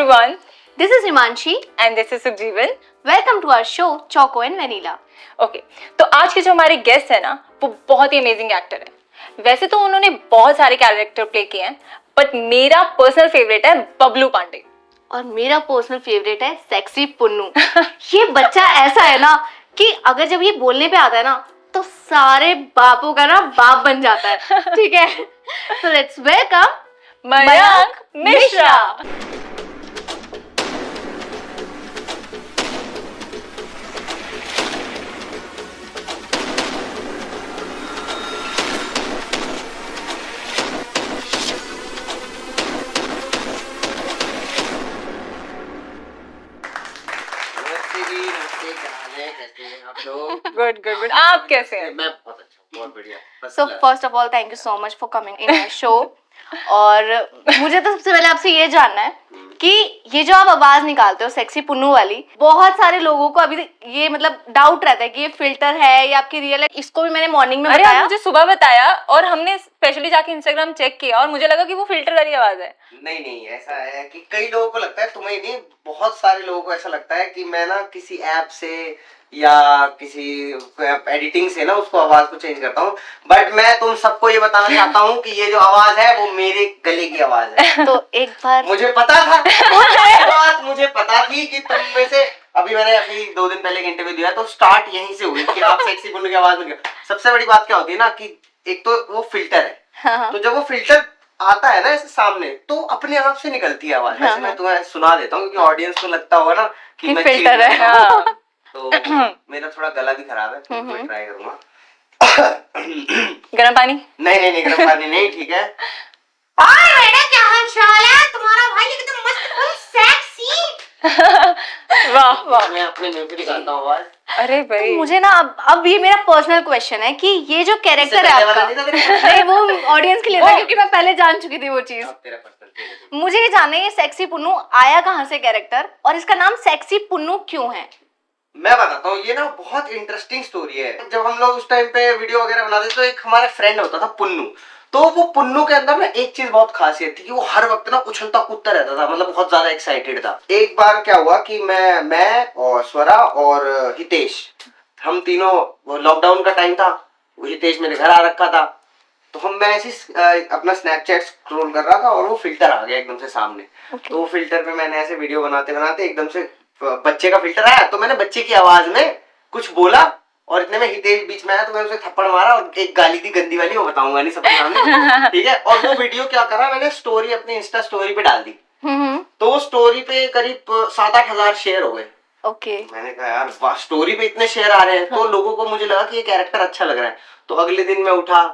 everyone. This is Himanshi And this is Sukjivan. Welcome to our show Choco and Vanilla. Okay, तो आज के जो हमारे guest है ना वो बहुत ही अमेजिंग एक्टर है. वैसे तो उन्होंने बहुत सारे कैरेक्टर प्ले किए हैं, बट मेरा पर्सनल फेवरेट है बबलू पांडे. और मेरा पर्सनल फेवरेट है सेक्सी पुन्नू. ये बच्चा ऐसा है ना कि अगर जब ये बोलने पे आता है ना तो सारे बापों का ना बाप बन जाता है. ठीक है, so let's welcome Mayank Mishra. Good. आप कैसे हैं? मैं बहुत अच्छा हूँ, बहुत बढ़िया. So first of all, thank you so much for coming in our show. और मुझे तो सबसे पहले आपसे ये जानना है कि ये जो आप आवाज निकालते हो सेक्सी पुन्नू वाली, बहुत सारे लोगों को अभी ये मतलब डाउट रहता है कि ये फिल्टर है या आपकी रियल है. इसको भी मैंने मॉर्निंग में बताया. मुझे सुबह बताया और हमने स्पेशली जाके इंस्टाग्राम चेक किया और मुझे लगा कि वो फिल्टर वाली आवाज है. नहीं, ऐसा है कि कई लोगों को लगता है, तुम्हें नहीं, बहुत सारे लोगों को ऐसा लगता है कि मैं ना किसी ऐप से या किसी एडिटिंग से ना उसको आवाज को चेंज करता हूँ. बट मैं तुम सबको ये बताना चाहता हूँ कि ये जो आवाज है वो मेरे गले की आवाज है. तो एक बार मुझे पता था बात मुझे पता थी कि तुम में से, अभी मैंने अभी 2 दिन पहले एक इंटरव्यू दिया तो स्टार्ट यहीं से हुई कि आप सेक्सी पुन्नू की आवाज में. सबसे बड़ी बात क्या होती है ना कि एक तो वो फिल्टर है. हाँ. तो जब वो फिल्टर आता है ना ऐसे सामने तो अपने आप से निकलती है आवाज. वैसे मैं तुम्हें सुना देता हूँ क्योंकि ऑडियंस को लगता होगा ना कि मैं फिल्टर है. हाँ. तो मेरा थोड़ा गला भी खराब है, तो ट्राई करूंगा. गर्म पानी? नहीं, गर्म पानी नहीं. ठीक है. और बेटा क्या हाल चाल है तुम्हारा? भाई एकदम मस्त सेक्सी. वाह. मैं अपने मुंह पे निकालता हूँ आवाज. अरे भाई, तो मुझे ना अब ये मेरा पर्सनल क्वेश्चन है कि ये जो कैरेक्टर है आपका, नहीं वो ऑडियंस के लिए था क्योंकि मैं पहले जान चुकी थी वो चीज. तेरा पर्सनल. मुझे ये जानना है ये सेक्सी पुन्नू आया कहाँ से कैरेक्टर, और इसका नाम सेक्सी पुन्नू क्यों है? मैं बताता हूँ, ये ना बहुत इंटरेस्टिंग स्टोरी है. जब हम लोग उस टाइम पे वीडियो वगैरह बनाते तो एक हमारा फ्रेंड होता था पुन्नू. तो वो पुन्नू के अंदर ना एक चीज बहुत खासियत थी कि वो हर वक्त ना उछलता कूदता रहता था, मतलब बहुत ज्यादा एक्साइटेड था. एक बार क्या हुआ कि मैं और स्वरा और हितेश, हम तीनों, लॉकडाउन का टाइम था, हितेश मेरे घर आ रखा था. तो मैं ऐसे अपना स्नैपचैट स्क्रॉल कर रहा था और वो फिल्टर आ गया एकदम से सामने. तो वो फिल्टर पे मैंने ऐसे वीडियो बनाते बनाते एकदम से बच्चे का फिल्टर आया तो मैंने बच्चे की आवाज में कुछ बोला और इतने में हितेश बीच में आया तो मैंने उसे थप्पड़ मारा और एक गाली दी गंदी वाली, वो बताऊंगा नहीं सबके सामने. ठीक है. और वो वीडियो क्या करा, मैंने स्टोरी अपनी इंस्टा स्टोरी पे डाल दी. तो वो स्टोरी पे करीब 7-8 हजार शेयर हो गए. ओके. मैंने कहा यार वाह, स्टोरी पे इतने शेयर आ रहे हैं. तो लोगों को, मुझे लगा कि ये कैरेक्टर अच्छा लग रहा है. तो अगले दिन मैं उठा,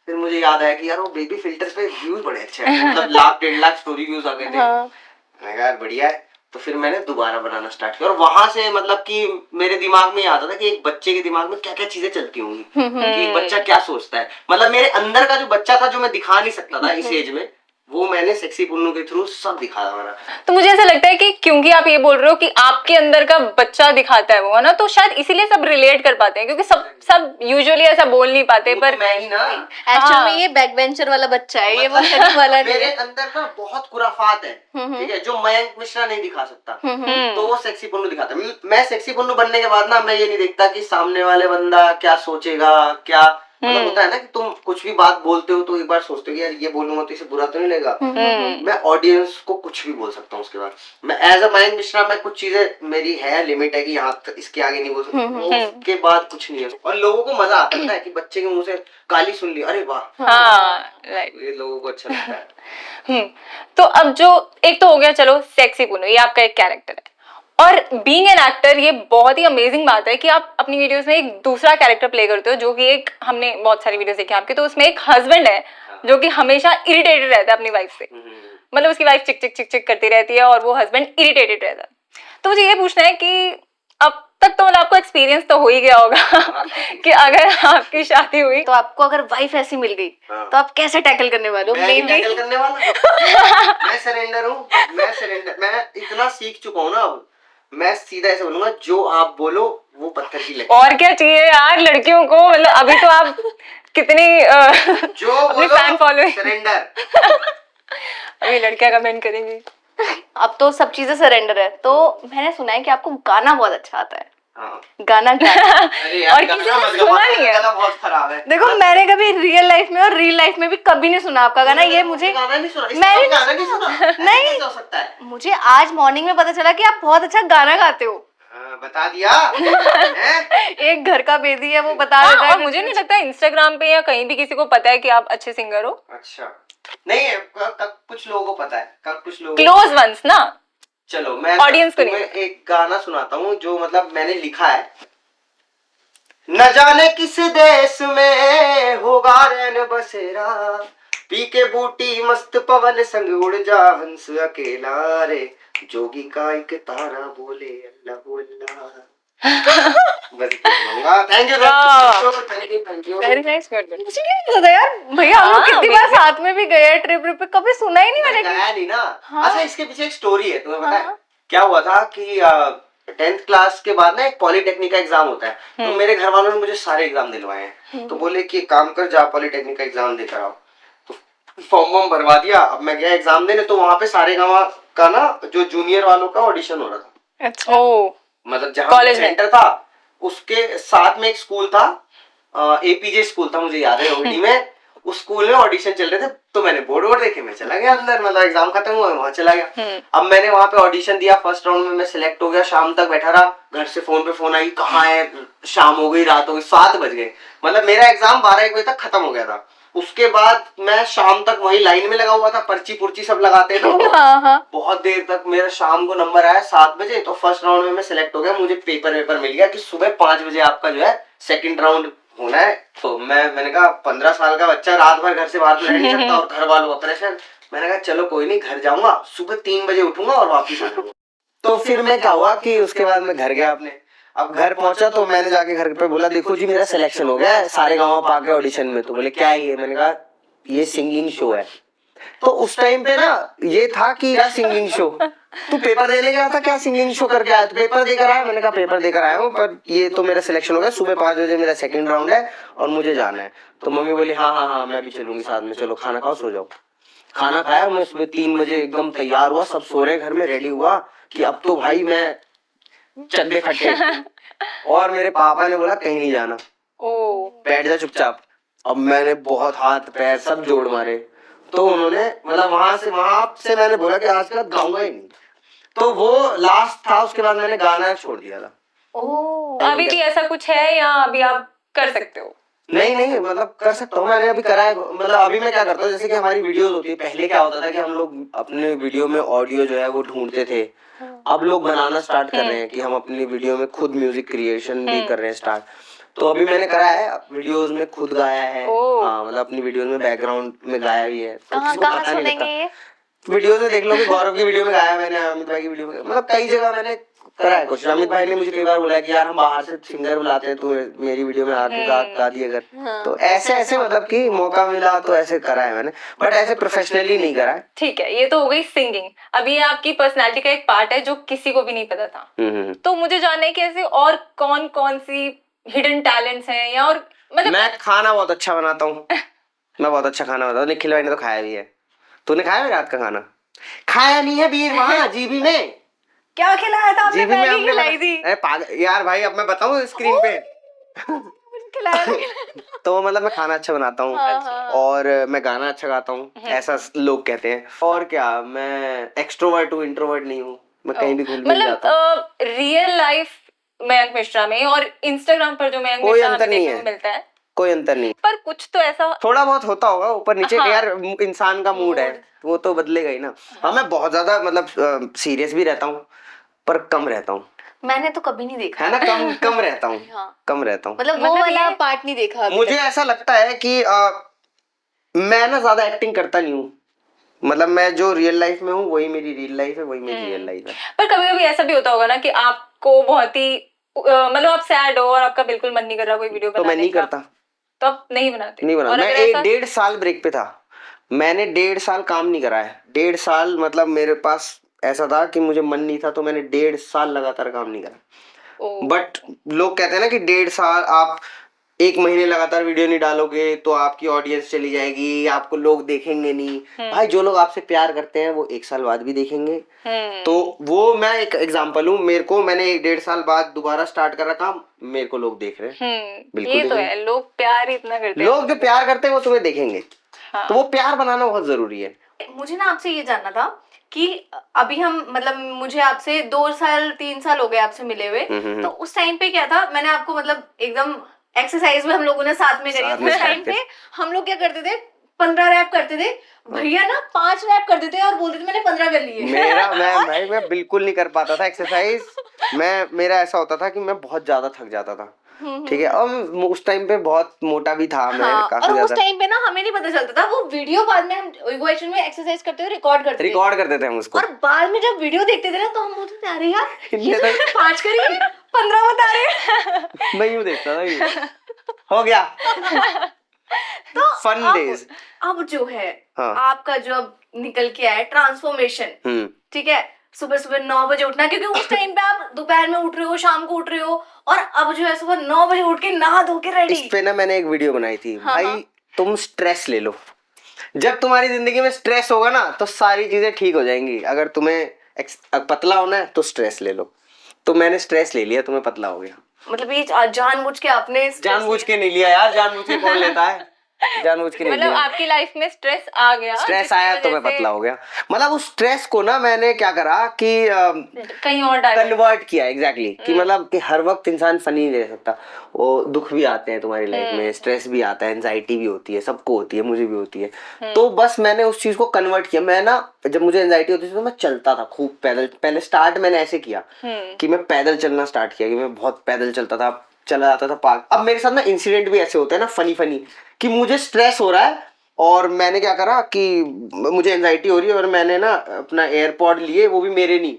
फिर मुझे याद आया कि यार वो बेबी फिल्टर पे व्यूज बड़े अच्छे हैं, मतलब 1-1.5 लाख स्टोरी व्यूज आ गए थे. मैंने कहा यार बढ़िया है. तो फिर मैंने दोबारा बनाना स्टार्ट किया और वहां से मतलब कि मेरे दिमाग में आता था कि एक बच्चे के दिमाग में क्या क्या चीजें चलती होंगी, कि एक बच्चा क्या सोचता है. मतलब मेरे अंदर का जो बच्चा था जो मैं दिखा नहीं सकता था इस एज में, वो मैंने सेक्सी पुन्नू के थ्रू सब दिखाया मैंने. तो मुझे ऐसा लगता है कि क्योंकि आप ये बोल रहे हो कि आपके अंदर का बच्चा दिखाता है वो, है ना, तो शायद इसीलिए सब रिलेट कर पाते हैं क्योंकि सब यूजुअली ऐसा बोल नहीं पाते. पर मैं ही ना एक्चुअल में ये बैक बेंचर वाला बच्चा है, ये वो हेल्प वाला नहीं मेरे है. अंदर ना बहुत खुराफात है. ठीक है, जो मयंक मिश्रा नहीं दिखा सकता तो वो सेक्सी पुन्नू दिखाता है. मैं सेक्सी पुन्नू बनने के बाद ना मैं ये नहीं देखता कि सामने वाले बंदा क्या सोचेगा, क्या मतलब होता है ना कि तुम कुछ भी बात बोलते हो तो एक बार सोचते हो कि यार ये बोलूंगा तो इसे बुरा तो नहीं लगेगा. मैं ऑडियंस को कुछ भी बोल सकता हूँ. उसके बाद मैं एज अ मयंक मिश्रा, मैं कुछ चीजें मेरी है लिमिट है कि यहाँ इसके आगे नहीं बोल सकता. उसके बाद कुछ नहीं है. और लोगों को मजा आता है कि बच्चे के मुंह से गाली सुन ली, अरे वाह. हाँ, राइट. ये लोगों को अच्छा लगता है. तो अब जो एक तो हो गया, चलो सेक्सी पुन्नू ये आपका एक कैरेक्टर है, और बीइंग एन एक्टर ये बहुत ही अमेजिंग बात है कि आप अपनी वीडियोस में एक दूसरा कैरेक्टर प्ले करते हो, जो कि एक, हमने बहुत सारी वीडियोस देखी आपकी, तो उसमें एक हस्बैंड है जो कि हमेशा इरिटेटेड रहता है अपनी वाइफ से. मतलब उसकी वाइफ चिक चिक चिक चिक करती रहती है और वो हस्बैंड इरिटेटेड रहता है. तो मुझे ये पूछना है कि अब तक तो मतलब आपको एक्सपीरियंस तो हो ही गया होगा कि अगर आपकी शादी हुई तो आपको अगर वाइफ ऐसी मिल गई तो आप कैसे टैकल करने वाले हो? टैकल करने वाला मैं सरेंडर हूँ. मैं इतना सीख चुका हूँ ना अब. मैं सीधा ऐसे बोलूंगा, जो आप बोलो वो पत्थर की लकीर. और क्या चाहिए यार लड़कियों को, मतलब अभी तो आप कितनी जो अपनी फैन फॉलोइंग सरेंडर. अभी लड़कियां कमेंट करेंगी अब तो सब चीजें सरेंडर है, तो मैंने सुना है कि आपको गाना बहुत अच्छा आता है। हाँ। गाना क्या है? अरे यार, और गाना किसी ने मत सुना गाओ, नहीं है। गाना बहुत खराब है। देखो मैंने कभी रियल लाइफ में और रील लाइफ में भी कभी नहीं सुना आपका गाना, ये मुझे गाना नहीं सुना, मैंने गाना नहीं सुना, नहीं। कैसे हो सकता है? मुझे आज मॉर्निंग में पता चला कि आप बहुत अच्छा गाना गाते हो। बता दिया हैं? एक घर का बेदी है, वो बता हाँ, देता है और मुझे नहीं लगता इंस्टाग्राम पे या कहीं भी किसी को पता है कि आप अच्छे सिंगर हो। अच्छा, नहीं है, कुछ लोगों को पता है, कुछ लोगों क्लोज वंस ना। चलो मैं Audience को नहीं तुम्हें एक गाना सुनाता हूँ जो मतलब मैंने लिखा है। न जाने किस देश में होगा रैन बसेरा, पी के बूटी मस्त पवन संग उड़ जा हंस अकेला रे, जोगी का एक तारा बोले अल्लाह अल्लाह। बस thank you thank you. Very nice, good good. मुझे नहीं पता था यार, भैया हम लोग हाँ, कितनी बार साथ में भी गए हैं ट्रिप पे, कभी सुना ही नहीं मैंने। गाया नहीं ना। हाँ। अच्छा, इसके पीछे एक स्टोरी है, तुम्हें पता है हाँ। क्या हुआ था कि 10th क्लास के बाद ना एक पॉलिटेक्निक का एग्जाम होता है, तो मेरे घर वालों ने मुझे सारे एग्जाम दिलवाए हैं, तो बोले कि एक काम कर, जा पॉलिटेक्निक का एग्जाम देकर आओ। तो फॉर्म वॉर्म भरवा दिया। अब मैं गया एग्जाम देने, तो वहां पे सारे गाँव का ना जो जूनियर वालों का ऑडिशन हो रहा था। अच्छा। ओ, मतलब जहाँ कॉलेज में? सेंटर था उसके साथ में एक स्कूल था, एपीजे स्कूल था, मुझे याद है ओडी में। उस स्कूल में ऑडिशन चल रहे थे, तो मैंने बोर्ड वोर्ड देखे, मैं चला गया अंदर, मतलब एग्जाम खत्म हुआ, वहां चला गया। अब मैंने वहां पे ऑडिशन दिया, फर्स्ट राउंड में मैं सिलेक्ट हो गया। शाम तक बैठा रहा, घर से फोन पे फोन आई, कहाँ है, शाम हो गई, रात हो गई, 7 बज गए। मतलब मेरा एग्जाम 12-1 बजे तक खत्म हो गया था। उसके बाद मैं शाम तक वही लाइन में लगा हुआ था, पर्ची पुर्ची सब लगाते थे। हाँ हाँ। बहुत देर तक, मेरा शाम को नंबर आया 7 बजे, तो फर्स्ट राउंड में मैं सिलेक्ट हो गया। मुझे पेपर मिल गया कि सुबह 5 बजे आपका जो है सेकंड राउंड होना है। तो मैंने कहा 15 साल का बच्चा रात भर घर से बाहर तो रह नहीं सकता, और घर वालों का प्रेशर। मैंने कहा चलो कोई नहीं, घर जाऊंगा, सुबह 3 बजे उठूंगा और वापिस आ जाऊंगा। तो फिर मैं क्या हुआ कि उसके बाद मैं घर गया अपने। अब घर पहुंचा तो मैंने जाके घर पे बोला, देखो जी मेरा सिलेक्शन हो गया है सारे गाँव पाके ऑडिशन में। तो बोले क्या है ये? मैंने कहा ये सिंगिंग शो है। तो उस टाइम पे ना ये था कि यार सिंगिंग शो, तू पेपर देने गया था क्या, सिंगिंग शो करके आया? तो पेपर देकर आया? मैंने कहा पेपर देकर आया हूँ, पर ये तो मेरा सिलेक्शन हो गया, सुबह 5 बजे मेरा सेकंड राउंड है और मुझे जाना है। तो मम्मी बोली हाँ हाँ हाँ मैं भी चलूंगी साथ में, चलो खाना खाओ सो जाओ। खाना खाया, मैं सुबह 3 बजे एकदम तैयार हुआ, सब सो रहे घर में, रेडी हुआ कि अब तो भाई मैं चंदे खट्टे। और मेरे पापा ने बोला कहीं नहीं जाना, ओ, बैठ जा चुपचाप। अब मैंने बहुत हाथ पैर सब जोड़ मारे, तो उन्होंने मतलब वहां से मैंने बोला कि आज के बाद गाऊंगा ही नहीं। तो वो लास्ट था, उसके बाद मैंने गाना छोड़ दिया था। ओ, अभी भी ऐसा कुछ है या अभी आप कर सकते हो? नहीं मतलब कर सकता हूँ, मैंने अभी करा है। मतलब अभी मैं क्या करता हूँ, जैसे कि हमारी वीडियोस होती है, पहले क्या होता था कि हम लोग अपने वीडियो में ऑडियो जो है वो ढूंढते थे। अब लोग बनाना स्टार्ट कर रहे हैं कि हम अपनी वीडियो में खुद म्यूजिक क्रिएशन भी कर रहे हैं स्टार्ट। तो अभी मैंने करा है, वीडियोस में खुद गाया है। हाँ, मतलब अपनी वीडियोस में बैकग्राउंड में गाया भी है। तो किसी को कहाँ पता नहीं सुनेंगे लगता। ये? वीडियोस में देख लो कि गौरव की वीडियो में गाया मैंने, अमित भाई की वीडियो में, मतलब कई जगह मैंने करा है कुछ। अमित भाई ने मुझे कई बार बोला कि यार हम बाहर से सिंगर बुलाते हैं, तू मेरी वीडियो में आके गा दिया कर। तो ऐसे मतलब कि मौका मिला तो ऐसे करा है मैंने, बट ऐसे प्रोफेशनली नहीं करा है। ठीक है, ये तो हो गई सिंगिंग। अभी ये आपकी पर्सनालिटी का एक पार्ट है जो किसी को भी नहीं पता था। तो मुझे जानना है कि ऐसे और कौन कौन सी हिडन टैलेंट्स हैं, या और मतलब मैं खाना बहुत अच्छा बनाता हूँ। मैं बहुत अच्छा खाना बनाता हूँ, निखिल भाई ने तो खाया भी है। तूने खाया है रात का खाना? खाया नहीं है वीर, वहाँ जीबी में क्या खिलाया था आपने? जीबी में मैगी खिलाई थी। अरे पागल यार भाई, अब मैं बताऊँ स्क्रीन पे। मुझे खिलाया था। तो मतलब मैं खाना अच्छा बनाता हूँ, और मैं गाना अच्छा गाता हूँ, ऐसा लोग कहते हैं। और क्या, मैं एक्सट्रोवर्ट हूँ, इंट्रोवर्ट नहीं हूँ, मैं कहीं भी घुल मिल जाता हूँ। मतलब रियल लाइफ मयंक मिश्रा में और इंस्टाग्राम पर जो मयंक कोई मिश्रा अंतर हमें नहीं देखने है। को मिलता है, कोई अंतर नहीं, पर कुछ तो ऐसा थोड़ा बहुत होता होगा ऊपर नीचे। हाँ। यार इंसान का मूड है, वो तो बदलेगा ही ना। हाँ, मैं बहुत ज्यादा मतलब सीरियस भी रहता हूँ, पर कम रहता हूँ, मैंने तो कभी नहीं देखा है ना। कम रहता हूँ। हाँ। कम रहता हूँ। मतलब वो वाला पार्ट नहीं देखा अभी मुझे तक। ऐसा लगता है कि मैं ना ज्यादा एक्टिंग करता नहीं हूँ। मतलब मैं जो रियल लाइफ में हूँ वही मेरी रियल लाइफ है, वही मेरी रियल लाइफ है। पर कभी कभी ऐसा भी होता होगा ना कि आपको बहुत ही मतलब आप सैड हो और आपका बिल्कुल मन नहीं कर रहा कोई वीडियो तो मैं बनाने नहीं का, करता। तो आप नहीं बनाते? नहीं बना। और मैं अगर ऐसा 1.5 साल ब्रेक पे था। मैंने 1.5 साल काम नहीं करा है। 1.5 साल मतलब मेरे पास ऐसा था कि मुझे मन नहीं था, तो मैंने 1.5 साल लगातार काम नहीं करा। बट लोग कहते हैं ना कि 1.5 साल आप एक महीने लगातार वीडियो नहीं डालोगे तो आपकी ऑडियंस चली जाएगी, आपको लोग देखेंगे नहीं। भाई जो लोग आपसे प्यार करते हैं वो 1 साल बाद भी देखेंगे। तो वो मैं एक एग्जांपल हूँ, मैंने 1.5 साल बाद दोबारा स्टार्ट करा काम, मेरे को लोग देख रहे हैं। बिल्कुल ये तो देखेंगे। है, लोग प्यार ही इतना करते हैं। लोग जो प्यार करते हैं वो तुम्हें देखेंगे। हाँ। तो वो प्यार बनाना बहुत जरूरी है। मुझे ना आपसे ये जानना था कि अभी हम मतलब मुझे आपसे 2 साल 3 साल हो गए आपसे मिले हुए, तो उस टाइम पे क्या था, मैंने आपको मतलब एकदम एक्सरसाइज में हम लोगों ने साथ में करी। साथ में उस टाइम पे हम लोग क्या करते थे, 15 रैप करते थे, भैया ना 5 रैप करते थे और बोलते थे मैंने 15 कर लिए। मैं बिल्कुल नहीं कर पाता था एक्सरसाइज। मेरा ऐसा होता था कि मैं बहुत ज्यादा थक जाता था। ठीक है, और उस टाइम पे बहुत मोटा भी था मैं। हाँ, काफी और उस ज्यादा टाइम पे ना हमें नहीं पता चलता था, वो वीडियो बाद में हम इक्वेशन में एक्सरसाइज करते हुए रिकॉर्ड करते थे हम उसको। और बाद में जब वीडियो देखते थे ना तो हम बोलते थे अरे यार ये इतने तो 5 करिए 15 बता रहे हैं। मैं यूं देखता था ये हो गया। तो फन डेज। अब जो है हाँ। आपका जो अब निकल के आया ट्रांसफॉर्मेशन, ठीक है, सुबह सुबह 9 बजे उठना, क्योंकि उस टाइम पे आप दोपहर में उठ रहे हो, शाम को उठ रहे हो, और अब जो है सुबह 9 बजे उठ के नहा धो के रेडी। इस पे ना मैंने एक वीडियो बनाई थी। हाँ, भाई तुम स्ट्रेस ले लो, जब तुम्हारी जिंदगी में स्ट्रेस होगा ना तो सारी चीजें ठीक हो जाएंगी। अगर तुम्हें पतला होना है तो स्ट्रेस ले लो। तो मैंने स्ट्रेस ले लिया, तुम्हें पतला हो गया। मतलब ये जानबूझ के आपने जानबूझ के नहीं लिया यार, जानबूझ के कौन लेता है, जानबूझ के नहीं मतलब लिया। आपकी लाइफ में स्ट्रेस आ गया, स्ट्रेस आया तो मैं पतला हो गया। मतलब उस स्ट्रेस को ना मैंने क्या करा कि कहीं और डाइवर्ट कन्वर्ट किया। एग्जैक्टली कि मतलब कि हर वक्त इंसान फनी नहीं रह सकता। वो दुख भी आते हैं तुम्हारी लाइफ में, स्ट्रेस भी आता है, एंजाइटी भी होती है, सबको होती है, मुझे भी होती है। तो बस मैंने उस चीज को कन्वर्ट किया। मैं ना जब मुझे एंजाइटी होती थी तो मैं चलता था खूब पैदल। पहले स्टार्ट मैंने ऐसे किया कि मैं पैदल चलना स्टार्ट किया, कि मैं बहुत पैदल चलता था, चला जाता था पार्क। अब मेरे साथ ना इंसिडेंट भी ऐसे होते हैं ना फनी कि मुझे स्ट्रेस हो रहा है और मैंने क्या करा कि मुझे एंजाइटी हो रही है और मैंने ना अपना एयरपॉड लिए, वो भी मेरे नहीं,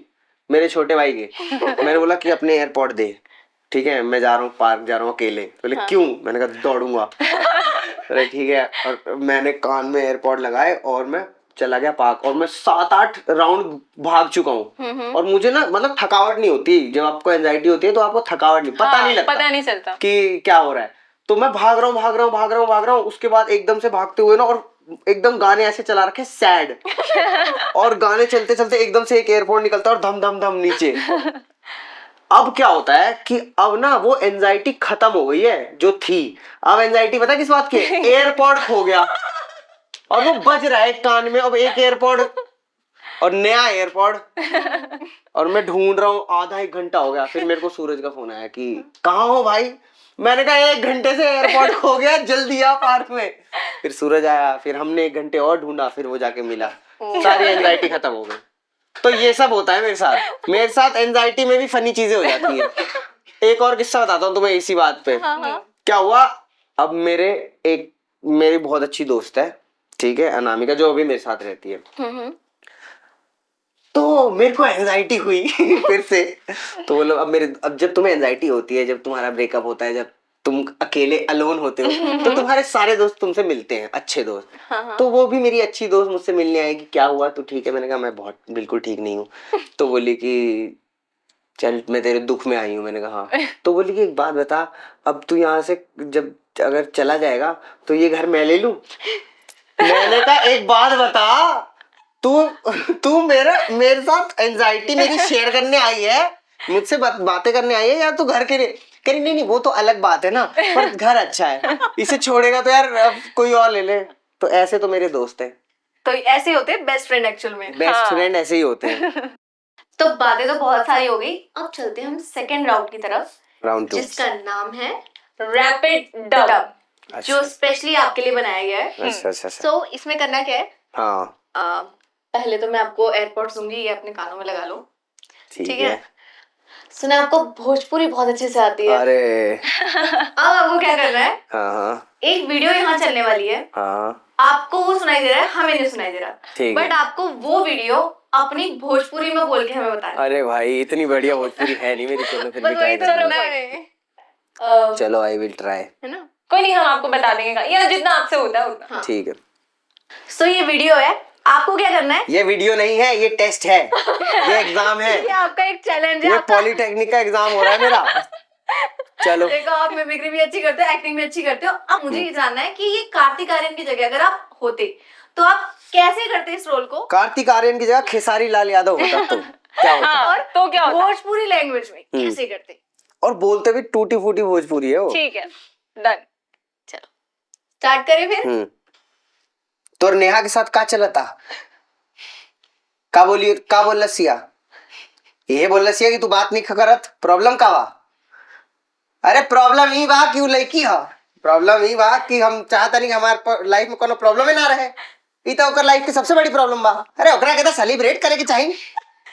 मेरे छोटे भाई के। मैंने बोला कि अपने एयरपॉड दे, ठीक है, मैं जा रहा हूँ पार्क, जा रहा हूँ अकेले। बोले क्यों? मैंने कहा दौड़ूंगा। अरे ठीक है, और मैंने कान में एयरपॉड लगाए और मैं चला गया पार्क, और मैं 7-8 राउंड भाग चुका हूँ। और मुझे ना मतलब थकावट नहीं होती। जब आपको एंजाइटी होती है तो आपको थकावट नहीं, पता नहीं लगता, पता नहीं चलता कि क्या हो रहा है। तो मैं भाग रहा हूँ। उसके बाद एकदम से भागते हुए ना, और एकदम गाने ऐसे चला रखे सैड, और गाने चलते चलते एकदम से एक एयरपोर्ट निकलता है और धम धम धम नीचे। अब क्या होता है कि अब ना वो एंजाइटी खत्म हो गई है जो थी। अब एंजाइटी पता किस बात की? एयरपोर्ट खो गया और वो बज रहा है कान में। अब एक एयरपोर्ट और नया एयरपोर्ट, और मैं ढूंढ रहा हूँ, आधा 1 घंटा हो गया। फिर मेरे को सूरज का फोन आया कि कहाँ हो भाई? मैंने कहा 1 घंटे से एयरपोर्ट खो गया, जल्दी आ पार्क में। फिर सूरज आया, फिर हमने 1 घंटे और ढूंढा, फिर वो जाके मिला, सारी एंजाइटी खत्म हो गई। तो ये सब होता है मेरे साथ एंजाइटी में भी फनी चीजें हो जाती है। एक और किस्सा बताता हूँ तुम्हें इसी बात पे। क्या हुआ, अब मेरी बहुत अच्छी दोस्त है, ठीक है, अनामिका, जो अभी मेरे साथ रहती है। तो मेरे को एंजाइटी हुई फिर से। तो बोलो अब जब तुम्हें एंजाइटी होती है, जब तुम्हारा ब्रेकअप होता है, जब तुम अकेले अलोन होते हो, तो तुम्हारे सारे दोस्त तुमसे मिलते हैं, अच्छे दोस्त। तो वो भी मेरी अच्छी दोस्त मुझसे मिलने आएगी, क्या हुआ तू ठीक है? मैंने कहा मैं बिल्कुल ठीक नहीं हूँ। तो बोली कि चल मैं तेरे दुख में आई हूँ। मैंने कहा हाँ। तो बोली कि एक बात बता, अब तू यहाँ से जब अगर चला जाएगा तो ये घर मैं ले लूं? मैंने कहा एक बात बता, तू मेरे साथ एंजाइटी मेरी शेयर करने आई है, मुझसे बातें करने आई है, या तू घर के करी? नहीं वो तो अलग बात है ना, पर घर अच्छा है, इसे छोड़ेगा तो यार अब कोई और ले ले। तो ऐसे तो मेरे दोस्त हैं। तो ऐसे होते हैं बेस्ट फ्रेंड एक्चुअल में। बेस्ट फ्रेंड ऐसे ही होते हैं। तो बातें तो बहुत सारी हो गई, अब चलते हैं हम सेकंड राउंड की तरफ, राउंड 2, जिसका नाम है रैपिड डब, जो स्पेशली आपके लिए बनाया गया है। अच्छा। तो इसमें करना क्या है, हाँ पहले तो मैं आपको एयरपोर्ट्स दूंगी, ये अपने कानों में लगा लो, ठीक है। सुना आपको भोजपुरी बहुत अच्छे से आती है। अरे अब आपको क्या करना है, हाँ, एक वीडियो यहाँ चलने वाली है, हाँ, आपको वो सुनाई दे रहा है, हमें नहीं सुनाई दे रहा, ठीक है। बट आपको वो वीडियो अपनी भोजपुरी में बोल के हमें बताना। अरे भाई इतनी बढ़िया भोजपुरी है नहीं मेरी, चलो फिर भी बस वही ट्राई तो करूंगा। है। चलो आई विल ट्राई, है ना? कोई नहीं, हम आपको बता देंगे या जितना आपसे होता है उतना। ठीक है। सो ये वीडियो है, आपको क्या करना है, ये वीडियो नहीं है, ये टेस्ट है, ये एग्जाम है, ये आपका एक चैलेंज है, ये आपका पॉलिटेक्निक का एग्जाम हो रहा है मेरा। चलो देखो आप मिमिक्री भी अच्छी करते हो, एक्टिंग भी अच्छी करते हो। अब मुझे ये जानना है कि ये कार्तिक आर्यन की जगह अगर आप होते तो आप कैसे करते इस रोल को? कार्तिक आर्यन की जगह खेसारी लाल यादव होता तो क्या होता? हाँ, तो क्या होता? भोजपुरी लैंग्वेज में कैसे करते? और बोलते भी टूटी फूटी भोजपुरी है वो। ठीक है, डन। चलो स्टार्ट करें फिर। तो नेहा के साथ का चला था? का बोल लसिया? ये बोल लसिया कि तू बात नहीं करत, प्रॉब्लम का बा? अरे प्रॉब्लम ही बा कि उ लड़की ह, प्रॉब्लम ही बा कि हम चाहता नहीं कि हमारे लाइफ में कोनो प्रॉब्लम ही ना रहे। ई तो ओकर लाइफ की सबसे बड़ी प्रॉब्लम बा। अरे ओकरा के तो सेलिब्रेट करे के चाहिए।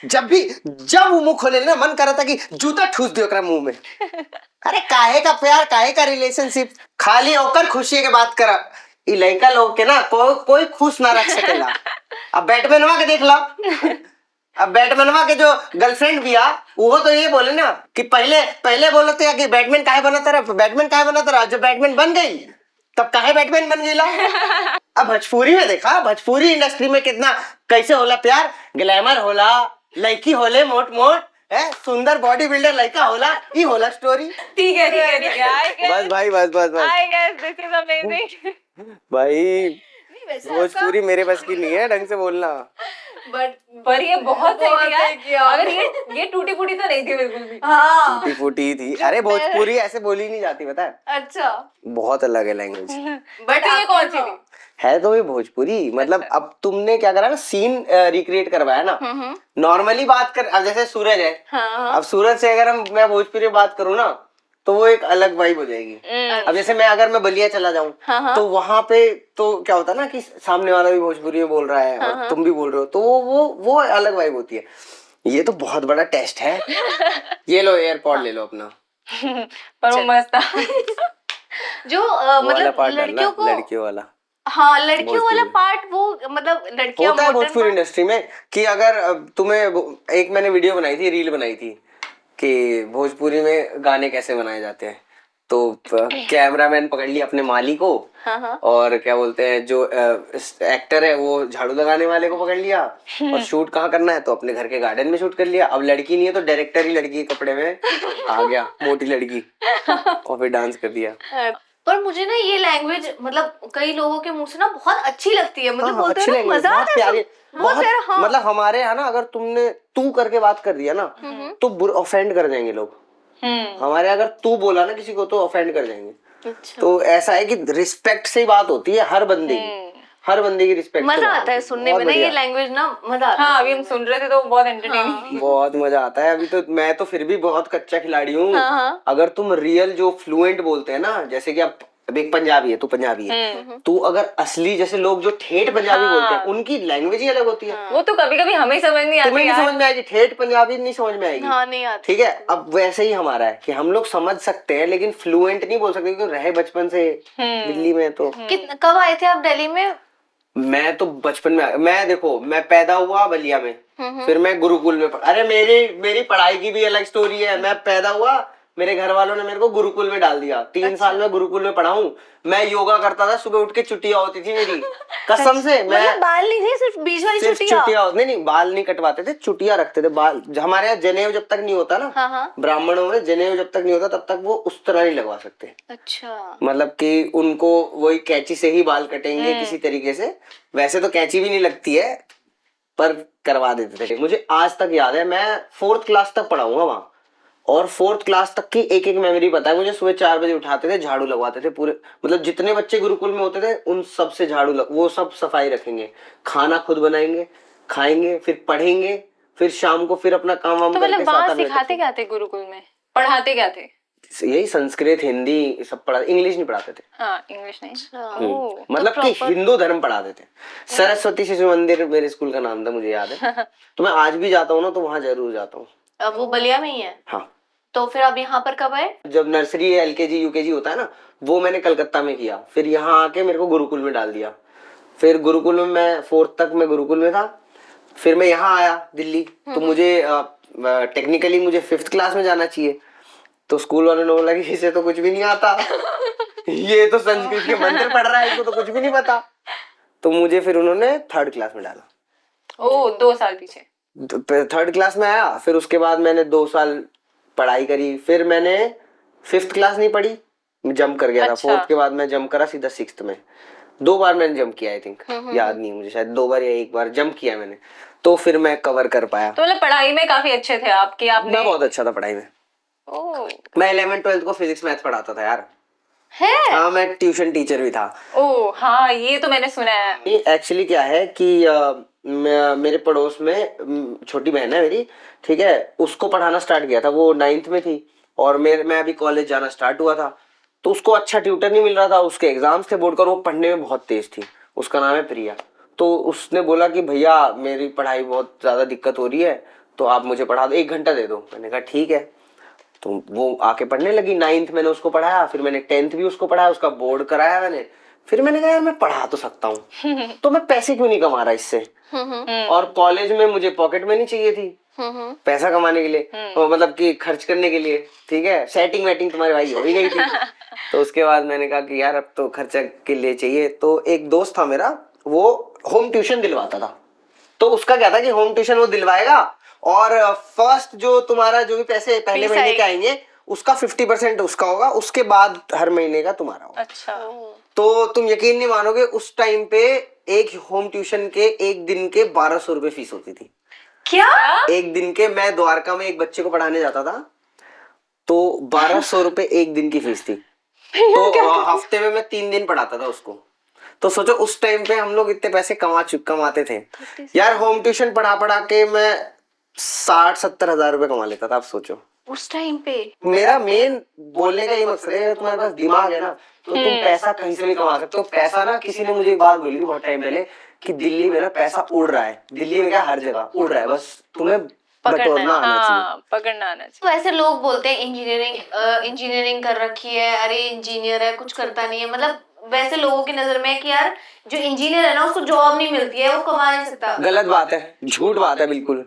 जब वो मुंह खोले ना मन करता कि जूता ठूस दे ओकरा मुंह में। अरे काहे का प्यार, काहे का रिलेशनशिप, खाली ओकर खुशी के बात करा। ई लड़का लोग के ना कोई खुश ना रख सकेला। अब बैटमैनवा के देख ला, अब बैटमैनवा के जो गर्लफ्रेंड भी आ वो तो ये बोले ना कि पहले बोलते हैं कि बैटमैन काहे बनता रहा, जब बैटमैन बन गई तब काहे बैटमैन बन गईला। अब भोजपुरी में देखा, भोजपुरी इंडस्ट्री में कितना कैसे होला प्यार, ग्लैमर होला, लड़की होले मोट है, सुंदर बॉडी बिल्डर लड़का होला, ई होला स्टोरी। ठीक है, I guess- बस भाई बस I guess this is amazing. भाई नहीं वैसे भोजपुरी मेरे बस की नहीं है ढंग से बोलना। बट पर ये बहुत सही बहुत थी सही किया। यार। अगर ये टूटी फूटी तो नहीं थी बिल्कुल भी। हाँ टूटी फूटी थी। अरे भोजपुरी ऐसे बोली नहीं जाती, पता है, अच्छा। बहुत अलग है लैंग्वेज। बट तो ये कौन सी थी? है तो ये भोजपुरी, मतलब अब तुमने क्या करा ना, सीन रिक्रिएट करवाया ना। नॉर्मली बात कर, अब जैसे सूरज है, अब सूरज से अगर मैं भोजपुरी में बात करूँ ना तो वो एक अलग वाइब हो जाएगी। अब जैसे अगर मैं बलिया चला जाऊं तो वहां पे तो क्या होता है ना कि सामने वाला भी भोजपुरी में बोल रहा है और तुम भी बोल रहे हो, तो वो अलग वाइब होती है। ये तो बहुत बड़ा टेस्ट है। ये लो एयरपॉड ले लो अपना। पर वो मस्त था। जो वो वाला मतलब पार्ट लड़कियों को, लड़कियों वाला हाँ लड़कियों वाला भोजपुरी। पार्ट वो मतलब लड़कियां होता है modern भोजपुरी इंडस्ट्री में कि अगर तुम्हें एक मैंने वीडियो बनाई थी, रील बनाई थी कि भोजपुरी में गाने कैसे बनाए जाते हैं। तो कैमरामैन पकड़ लिया अपने माली को, और क्या बोलते हैं जो एक्टर है वो झाड़ू लगाने वाले को पकड़ लिया, और शूट कहाँ करना है तो अपने घर के गार्डन में शूट कर लिया। अब लड़की नहीं है तो डायरेक्टर ही लड़की के कपड़े में आ गया, मोटी लड़की, और फिर डांस कर दिया। पर मुझे ना ये लैंग्वेज मतलब कई लोगों के मुंह से ना बहुत अच्छी लगती है, मतलब बोलते अच्छी हैं ना language, मजा बहुत आता है प्यारी, बहुत प्यारा। हाँ मतलब हमारे यहाँ ना अगर तुमने तू करके बात कर दिया ना तो ऑफेंड कर जाएंगे लोग। हमारे अगर तू बोला ना किसी को तो ऑफेंड कर जाएंगे। अच्छा। तो ऐसा है कि रिस्पेक्ट से ही बात होती है हर बंदे की, हर बंदे की रिस्पेक्ट। मजा आता है सुनने में ना ये लैंग्वेज ना, मजा आता है। हाँ, अभी हम सुन रहे थे तो बहुत एंटरटेनिंग। बहुत मजा आता है। अभी तो मैं तो फिर भी बहुत कच्चा खिलाड़ी हूँ। अगर तुम रियल जो फ्लुएंट बोलते हैं ना, जैसे कि अब एक पंजाबी है, तू पंजाबी है, तू अगर असली जैसे लोग जो ठेठ पंजाबी बोलते हैं उनकी लैंग्वेज ही अलग होती है। वो तो कभी कभी हमें समझ नहीं तुम्हें आती नहीं यार। समझ में आएगी, ठेठ पंजाबी नहीं समझ में आएगी। हाँ नहीं आती। ठीक है, अब वैसे ही हमारा है कि हम लोग समझ सकते हैं लेकिन फ्लुएंट नहीं बोल सकते, क्योंकि रहे बचपन से दिल्ली में। तो कब आए थे आप दिल्ली में? मैं तो बचपन में, मैं देखो मैं पैदा हुआ बलिया में, फिर मैं गुरुकुल में अरे मेरी पढ़ाई की भी अलग स्टोरी है। मैं पैदा हुआ, मेरे घर वालों ने मेरे को गुरुकुल में डाल दिया, 3 साल में गुरुकुल में पढ़ा हूँ। मैं योगा करता था, सुबह उठ के छुट्टियां होती थी मेरी, कसम से। मैं मतलब बाल नहीं थे, सिर्फ बीच वाली सिर्फ छुट्टियां? छुट्टियां, नहीं बाल नहीं कटवाते थे, छुट्टियां रखते थे। बाल हमारे यहाँ जनेऊ जब तक नहीं होता ना, ब्राह्मणों में जनेऊ जब तक नहीं होता तब तक वो उस तरह नहीं लगवा सकते। अच्छा। मतलब कि उनको वही कैंची से ही बाल कटेंगे किसी तरीके से। वैसे तो कैंची भी नहीं लगती है पर करवा देते थे। मुझे आज तक याद है, मैं 4th क्लास तक पढ़ाऊंगा वहां, और 4th क्लास तक की एक एक मेमोरी पता है मुझे। सुबह 4 बजे उठाते थे, झाड़ू लगवाते थे पूरे, मतलब जितने बच्चे गुरुकुल में होते थे उन सब से वो सब सफाई रखेंगे, खाना खुद बनाएंगे, खाएंगे, फिर पढ़ेंगे, फिर शाम को फिर अपना काम वाम तो करके मतलब वहाँ 7-8 बजे सिखाते क्या थे गुरुकुल में, पढ़ाते क्या थे? यही संस्कृत हिंदी सब पढ़ा, इंग्लिश नहीं पढ़ाते थे। हाँ, इंग्लिश नहीं। मतलब कि हिंदू धर्म पढ़ाते थे। सरस्वती शिशु मंदिर मेरे स्कूल का नाम था, मुझे याद है। तो मैं आज भी जाता हूँ ना तो वहां जरूर जाता हूँ। अब वो बलिया में ही है? हाँ। तो फिर अब यहाँ पर कब आए? जब नर्सरी LKG UKG होता है ना, वो मैंने कलकत्ता में किया, फिर यहाँ आके मेरे को गुरुकुल में डाल दिया। फिर गुरुकुल में मैं 4th तक मैं गुरुकुल में था, फिर मैं यहाँ आया दिल्ली। तो मुझे टेक्निकली मुझे 5th क्लास में जाना चाहिए, तो स्कूल वालों ने बोला कि इसे तो कुछ भी नहीं आता, ये तो संस्कृत के मंत्र पढ़ रहा है, इसको तो कुछ भी नहीं पता। तो मुझे फिर उन्होंने 3rd क्लास में डाला। 2 साल पीछे। 3rd क्लास में आया, फिर उसके बाद मैंने 2 साल पढ़ाई करी, फिर मैंने 5th क्लास नहीं पढ़ी, जंप कर गया था। अच्छा। 4th के बाद मैं जंप करा सीधा 6th में। 2 बार मैंने जंप किया, आई थिंक, याद नहीं मुझे, शायद 2 बार या 1 बार जंप किया मैंने, तो फिर मैं कवर कर पाया। तो मतलब पढ़ाई में काफी अच्छे थे आप कि आपने। मैं बहुत अच्छा था पढ़ाई में। ओह मैं 11th 12th को फिजिक्स मैथ पढ़ाता था यार। है। हाँ, मैं ट्यूशन टीचर भी था। ओह हाँ, ये तो मैंने सुना है। एक्चुअली क्या है कि मेरे पड़ोस में छोटी बहन है मेरी, ठीक है, उसको पढ़ाना स्टार्ट किया था, वो 9th में थी, और मैं अभी कॉलेज जाना स्टार्ट हुआ था, तो उसको अच्छा ट्यूटर नहीं मिल रहा था, उसके एग्जाम्स थे बोर्ड का, वो पढ़ने में बहुत तेज थी, उसका नाम है प्रिया। तो उसने बोला कि भैया मेरी पढ़ाई बहुत ज़्यादा दिक्कत हो रही है, तो आप मुझे पढ़ा दो, 1 घंटा दे दो। मैंने कहा ठीक है। तो वो आके पढ़ने लगी। 9th मैंने उसको पढ़ाया, फिर मैंने 10th भी उसको पढ़ाया, उसका बोर्ड कराया मैंने। फिर मैंने कहा यार मैं पढ़ा तो सकता हूँ, तो मैं पैसे क्यों नहीं कमा रहा इससे। और कॉलेज में मुझे पॉकेट मनी चाहिए थी पैसा कमाने के लिए, मतलब कि खर्च करने के लिए, ठीक है, सेटिंग वेटिंग तुम्हारे भाई हो ही गई थी। तो उसके बाद मैंने कहा कि यार अब तो खर्चा के लिए चाहिए। तो एक दोस्त था मेरा, वो होम ट्यूशन दिलवाता था। तो उसका क्या था कि होम ट्यूशन वो दिलवाएगा, और फर्स्ट जो तुम्हारा जो भी पैसे पहले फीस महीने के आएगी। आएंगे उसका 50% उसका होगा, उसके बाद हर महीने का तुम्हारा होगा। अच्छा। तो तुम यकीन नहीं मानोगे, उस टाइम पे एक होम ट्यूशन के एक दिन के 1200 रुपए फीस होती थी। क्या? एक दिन के, मैं द्वारका में एक बच्चे को पढ़ाने जाता था, तो 1200 रुपए एक दिन की फीस थी। तो हफ्ते में मैं 3 दिन पढ़ाता था उसको। तो सोचो उस टाइम पे हम लोग इतने पैसे कमाते थे यार। होम ट्यूशन पढ़ा पढ़ा के मैं 60-70 हजार रुपए कमा लेता था, आप सोचो। उस टाइम पे मेरा मेन बोलने का ये मकसद है, अगर तुम्हारे पास दिमाग है ना, तो तुम पैसा कहीं से भी कमा सकते हो। पैसा ना, किसी ने मुझे एक बात बोली थी बहुत टाइम पहले कि दिल्ली में ना पैसा उड़ रहा है। दिल्ली में क्या, हर जगह उड़ रहा है, बस तुम्हें बटोरना आना चाहिए। हाँ, पकड़ना आना तो ऐसे लोग बोलते हैं इंजीनियरिंग कर रखी है, अरे इंजीनियर है कुछ करता नहीं है, मतलब वैसे लोगों की नजर में है कि यार जो इंजीनियर है ना उसको जॉब नहीं मिलती है, वो कमा नहीं सकता। गलत बात है, झूठ बात है बिल्कुल।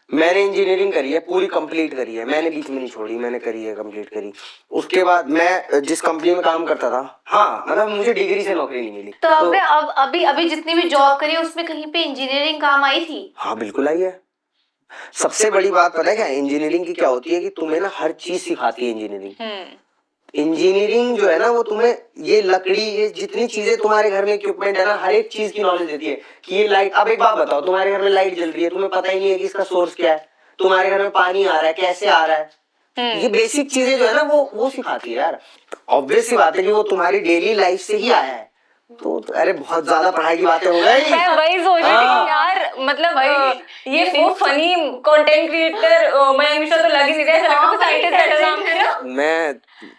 मैंने इंजीनियरिंग करी है, पूरी कंप्लीट करी है, मैंने बीच में नहीं छोड़ी, मैंने करी है, कंप्लीट करी। उसके बाद मैं जिस कंपनी में काम करता था, हाँ मतलब मुझे डिग्री से नौकरी नहीं मिली। तो आपने अब अभी अभी जितनी भी जॉब करी है उसमें कहीं पे इंजीनियरिंग काम आई थी? हाँ बिल्कुल आई है। सबसे बड़ी बात पता है क्या, इंजीनियरिंग की क्या होती है कि तुम्हें ना हर चीज सिखाती है इंजीनियरिंग। इंजीनियरिंग जो है ना, वो तुम्हें ये लकड़ी, ये जितनी चीजें तुम्हारे घर में इक्विपमेंट है ना, हर एक चीज की नॉलेज देती है कि ये लाइट, अब एक बात बताओ, तुम्हारे घर में लाइट जल रही है, तुम्हें पता ही नहीं है कि इसका सोर्स क्या है, तुम्हारे घर में पानी आ रहा है कैसे आ रहा है, ये बेसिक चीजें जो है ना वो सिखाती है यार। ऑब्वियस सी बात है कि वो तुम्हारी डेली लाइफ से ही आया है। तो अरे बहुत ज्यादा पढ़ाई की बातें हो गई। मैं वही सोच रही थी यार, मतलब ये वो funny content creator Mayank Mishra तो लग ही नहीं रहा है, ऐसा लगता है साइंटिस्ट बैठा सामने ना। मैं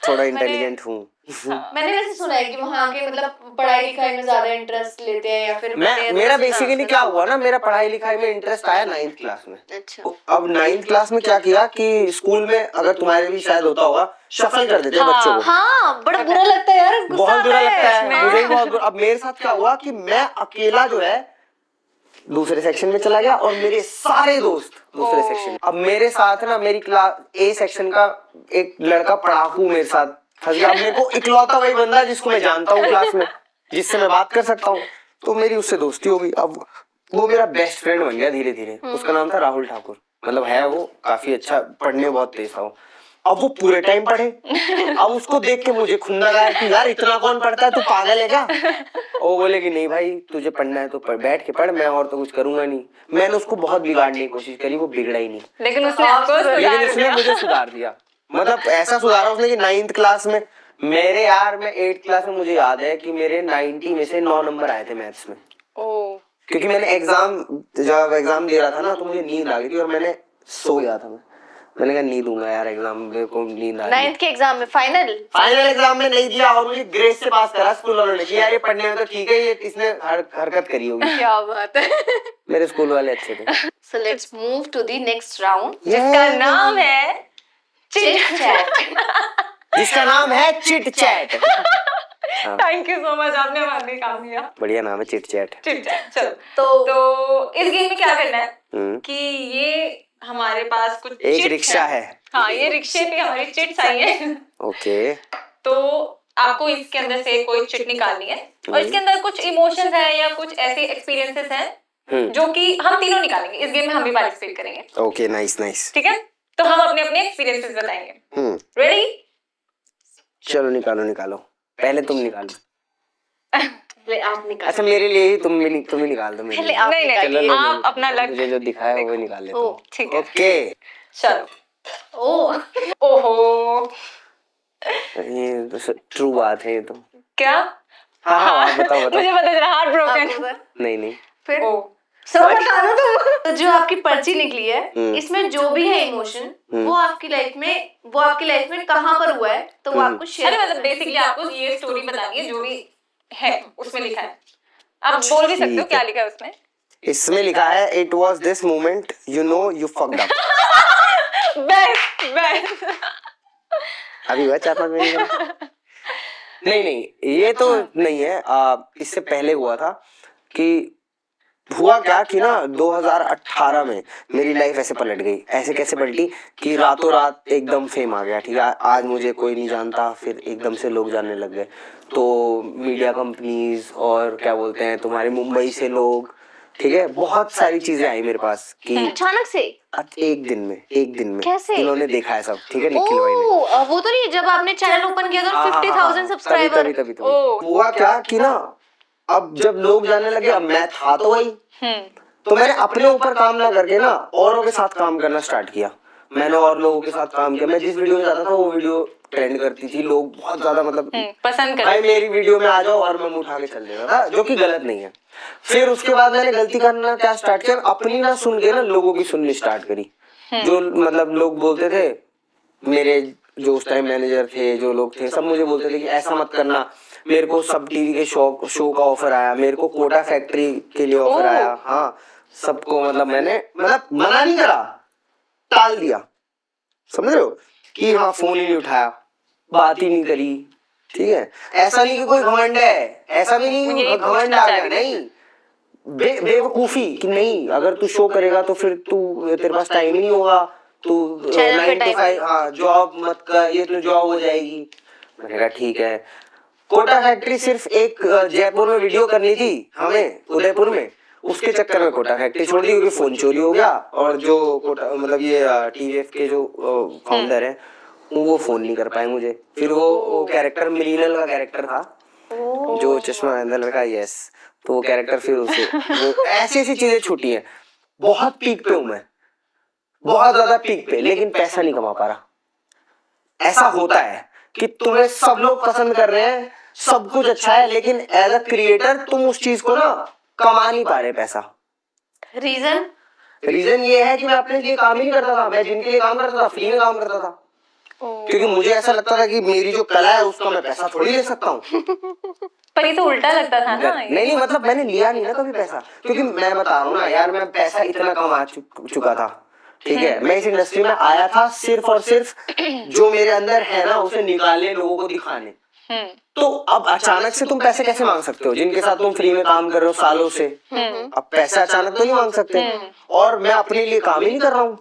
थोड़ा इंटेलिजेंट हूँ। मैंने वैसे सुना है कि वहाँ के मतलब पढ़ाई लिखाई में ज्यादा इंटरेस्ट लेते हैं या फिर मेरा बेसिकली क्या हुआ ना, मेरा पढ़ाई लिखाई में इंटरेस्ट आया 9th क्लास में। अच्छा। अब 9th क्लास में क्या किया कि स्कूल में, अगर तुम्हारे भी शायद होता होगा, शफल कर देते हैं बच्चों को। हाँ, बड़ा बुरा लगता है यार, गुस्सा बहुत बुरा आता लगता इसमें। है, मुझे भी बहुत बुरा। अब मेरे साथ क्या हुआ कि मैं अकेला जो है दूसरे सेक्शन में चला गया, और मेरे सारे दोस्त दूसरे सेक्शन। अब मेरे साथ ना, मेरी क्लास ए सेक्शन का एक लड़का पढ़ाकू मेरे साथ फंस गया। अब मेरे को इकलौता वही बंदा जिसको मैं जानता हूँ क्लास में, जिससे मैं बात कर सकता हूँ, तो मेरी उससे दोस्ती हो गई। अब वो मेरा बेस्ट फ्रेंड बन गया धीरे धीरे। उसका नाम था राहुल ठाकुर, मतलब है वो काफी अच्छा, पढ़ने में बहुत तेज था वो। अब वो पूरे टाइम पढ़े। अब उसको देख के मुझे खुंदक आया कि यार इतना कौन पढ़ता है, तू पागल है क्या। वो बोले कि नहीं भाई, तुझे पढ़ना है तो बैठ के पढ़, मैं और तो कुछ करूंगा नहीं। मैंने उसको बहुत बिगाड़ने की कोशिश करी, वो बिगड़ा ही नहीं, लेकिन उसने आपको लेकिन उसने मुझे सुधार दिया। मतलब ऐसा सुधारा उसने कि 9th क्लास में मेरे, यार मैं 8th क्लास में, मुझे याद है कि मेरे 90 में से 9 नंबर आए थे मैथ्स में। ओ क्योंकि मैंने जब एग्जाम दे रहा था ना, तो मुझे नींद आ गई थी और मैंने सो गया था। मैंने कहा नहीं दूंगा यार एग्जाम, मेरे को नींद आ रही है। 9th के एग्जाम में फाइनल एग्जाम में नहीं दिया, और मुझे ग्रेस से पास करा स्कूल वालों ने कि यार ये पढ़ने में तो ठीक है, ये इसने हरकत करी होगी। क्या बात है। मेरे स्कूल वाले अच्छे थे। So let's move to the next round, जिसका नाम है चिट चैट। जिसका नाम है chit chat. Thank you so much, आपने हमारे काम किया। बढ़िया नाम है चिट चैट। Chit chat. चलो तो इस गेम में क्या करना है कि ये हमारे पास कुछ एक चिट्स रिक्शा है। हाँ, ये रिक्शे पे हमारी चिट्स आई है। ओके। तो आपको इसके अंदर से कोई चिट निकालनी है, और इसके अंदर कुछ इमोशंस हैं या कुछ ऐसे एक्सपीरियंसेस हैं जो कि हम तीनों निकालेंगे। इस गेम में हम भी पार्टिसिपेट करेंगे। Okay, nice nice. ठीक है, तो हम अपने अपने एक्सपीरियंसेस बताएंगे। रेडी? चलो निकालो निकालो, पहले तुम निकालो। पहले आप निकाल। अच्छा मेरे लिए ही तुम ही निकाल दो मेरे पहले लिए। आप नहीं, निकालिए। नहीं, आप अपना लक मुझे जो दिखाया है वो निकाल लेता ओ, हूँ। ठीक है। ओके, चलो। ओ ओहो, ये तो ट्रू बात है ये तो। क्या? हाँ हाँ आप बताओ बताओ। मुझे पता चला हार्ट आप ब्रोकन। उधर। नहीं नहीं, फिर ओ, सब बता दो तुम। तो जो आपकी पर्ची निकली है हम्म। इसमें जो भी है इमोशन वो आपकी लाइफ में कहाँ पर हुआ है तो वो आपको अरे शेयर मतलब बेसिकली आपको ये स्टोरी बतानी है जो भी है उसमें लिखा है। आप बोल भी सकते हो ठीक क्या है। लिखा है उसमें। इसमें लिखा है it was this moment you know you fucked up. Best best. अभी हुआ 4-5 महीने का। नहीं नहीं ये तो नहीं है, इससे पहले हुआ था कि हुआ क्या कि ना 2018 में मेरी लाइफ ऐसे पलट गई। ऐसे कैसे पलटी कि रातों रात एकदम फेम आ गया, ठीक है। आज मुझे कोई नहीं जानता, फिर एकदम से लोग जानने लग गए। तो मीडिया कंपनीज और क्या बोलते हैं तुम्हारे मुंबई से लोग, ठीक है, बहुत सारी चीजें आई मेरे पास कि अचानक से एक दिन में कैसे? इन्होंने देखा है सब, ठीक है, निखिल भाई ने। वो तो नहीं जब आपने चैनल ओपन किया था हाँ, हाँ, 50,000 तभी सब्सक्राइबर। तभी तभी ओ। हुआ क्या कि ना अब जब लोग जानने लगे, अब मैं था तो वही, तो मैंने अपने ऊपर काम ना करके ना औरों के साथ काम करना स्टार्ट किया। मैंने और लोगों के साथ काम किया। मैं जिस वीडियो में जाता था वो वीडियो ट्रेंड करती थी, लोग बहुत ज्यादा मतलब पसंद कर। भाई मेरी वीडियो में आ जाओ, और मैं उठा के चल देता था, जो कि गलत नहीं है। फिर उसके बाद मैंने गलती करना क्या स्टार्ट किया, अपनी ना सुन के ना लोगों की सुननी स्टार्ट करी। जो मतलब लोग बोलते थे, मेरे जो उस टाइम मैनेजर थे, जो लोग थे, सब मुझे बोलते थे कि ऐसा मत करना। मेरे को सब टीवी के शो का ऑफर आया, मेरे को कोटा फैक्ट्री के लिए ऑफर आया। हाँ सबको मतलब मैंने मतलब मना नहीं करा, टाल दिया, समझ रहे हो कि हाँ फोन ही नहीं उठाया, बात ही नहीं करी, ठीक है। ऐसा नहीं कि कोई घमंड है, ऐसा भी नहीं कि घमंड आ गया, नहीं, बेवकूफी कि नहीं, अगर तू शो करेगा तो फिर तू तेरे पास टाइम ही नहीं होगा, तू 9 to 5 हाँ जॉब मत कर, ये तो जॉब हो जाएगी। मैंने कहा ठीक है। कोटा फैक्ट्री सिर्फ एक जयपुर में वीडियो करनी थी हमें, उदयपुर में, उसके चक्कर में कोटा फैक्ट्री छोड़ दी क्योंकि फोन चोरी हो गया। और जो कोटा मतलब ये टीवीएफ के जो फाउंडर है वो फोन नहीं कर पाए मुझे। फिर वो कैरेक्टर मिलीनल का कैरेक्टर था जो चश्मा अंदर लगा, यस, तो वो कैरेक्टर फिर उसे वो ऐसी ऐसी चीजें छूटी हैं। बहुत पीक पे हूं मैं, बहुत ज्यादा पीक पे, लेकिन पैसा नहीं कमा पा रहा। ऐसा होता है कि तुम्हें सब लोग पसंद कर रहे हैं, सब कुछ अच्छा है, लेकिन एज अ क्रिएटर तुम उस चीज को ना कमा नहीं पा रहे पैसा। रीजन ये है कि मैं अपने लिए काम ही नहीं करता था। मैं जिनके लिए काम करता था फ्री में काम करता था, क्योंकि मुझे ऐसा लगता था कि मेरी जो कला है उसका मैं पैसा थोड़ी ले सकता हूँ। पर ये तो उल्टा लगता था ना। नहीं मतलब मैंने लिया नहीं ना कभी पैसा, क्योंकि मैं बता रहा हूँ ना यार, मैं पैसा इतना कमा चुका था, ठीक है। मैं इस इंडस्ट्री में आया था सिर्फ और सिर्फ जो मेरे अंदर है ना उसे निकालने, लोगों को दिखाने। तो अब अचानक से तुम पैसे कैसे मांग सकते हो जिनके साथ तुम फ्री में काम कर रहे हो सालों से? अब पैसा अचानक तो नहीं मांग सकते। और मैं अपने लिए काम ही नहीं कर रहा हूँ।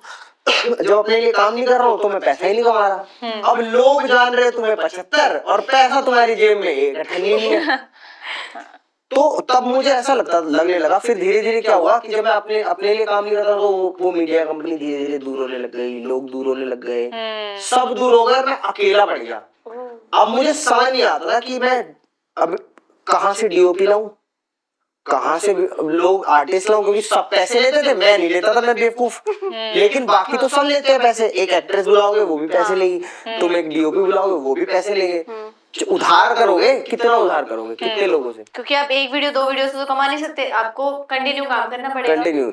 जब अपने लिए काम नहीं कर रहा हूँ तो मैं पैसा ही नहीं कमा रहा। अब लोग जान रहे तुम्हें 75 और पैसा तुम्हारी जेब में एक अठन्नी नहीं है। तो तब मुझे ऐसा लगने लगा। फिर धीरे धीरे क्या हुआ कि जब मैं अपने लिए काम नहीं करता तो वो मीडिया कंपनी धीरे धीरे दूर होने लग गई, लोग दूर होने लग गए, सब दूर हो गए, मैं अकेला पड़ गया। अब मुझे समझ नहीं आता था कि मैं अब कहाँ से डीओपी लाऊं, कहाँ से लोग आर्टिस्ट लाऊं, क्योंकि सब पैसे लेते थे, मैं नहीं लेता था, मैं बेवकूफ। लेकिन बाकी तो सब लेते हैं पैसे। एक एक्ट्रेस बुलाओगे वो भी पैसे लेगी, तुम एक डीओपी बुलाओगे वो भी पैसे लेंगे। उधार करोगे, कितना उधार करोगे, कितने लोगों से? क्योंकि आप एक वीडियो 2 वीडियो से तो कमा नहीं सकते, आपको कंटिन्यू काम करना पड़ेगा। कंटिन्यू।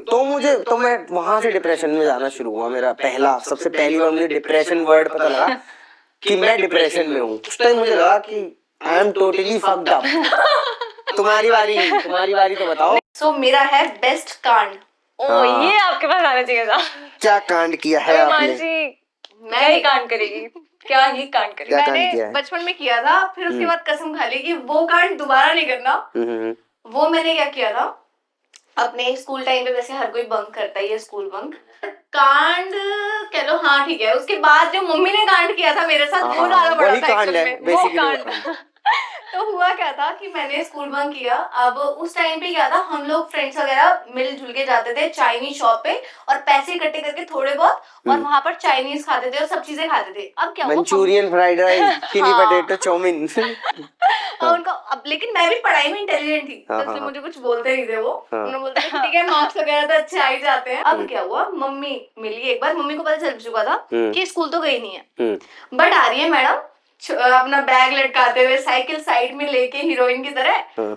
तो मैं वहां से डिप्रेशन में जाना शुरू हुआ। मेरा सबसे पहली बार मुझे डिप्रेशन वर्ड पता लगा कि मैं डिप्रेशन में हूँ। उस टाइम मुझे लगा कि I am totally fucked up. तुम्हारी बारी तो बताओ। सो मेरा है बेस्ट कांड। ओ ये आपके पास आना चाहिए था। क्या कांड किया है आपने? मानसी क्या ही कांड करेगी, क्या ही कांड करेगी। क्या कांड मैंने किया है? बचपन में किया था, फिर उसके बाद कसम खा ली कि वो कांड दोबारा नहीं करना। वो मैंने क्या किया था, अपने स्कूल टाइम पे वैसे हर कोई बंक करता है, ये स्कूल बंक कांड कह लो। हाँ ठीक है, उसके बाद जो मम्मी ने कांड किया था मेरे साथ वो ज्यादा बड़ा वही था कांड है actually में। वो बेसिकली। कांड। तो तो हुआ क्या था कि मैंने स्कूल बंक किया। अब उस टाइम पे क्या था, हम लोग फ्रेंड्स वगैरह मिलजुल के जाते थे चाइनीज शॉप पे और पैसे इकट्ठे करके थोड़े बहुत, और वहां पर चाइनीज खाते थे और सब चीजें खाते थे। अब क्या हुआ, मंचूरियन, फ्राइड राइस, चिली हाँ। Potato, chow mein. हाँ, उनका अब, लेकिन मैं भी पढ़ाई में इंटेलिजेंट थी तो हाँ, इसलिए हाँ। मुझे कुछ बोलते नहीं थे वो। हाँ। उन्होंने बोलते थे ठीक है मार्क्स वगैरह तो अच्छे आ ही जाते हैं। अब क्या हुआ, मम्मी मिली एक बार, मम्मी को पता चल चुका था कि स्कूल तो गई नहीं है, बट आ रही है मैडम अपना बैग लटकाते हुए साइकिल साइड में लेके हीरोइन की तरह।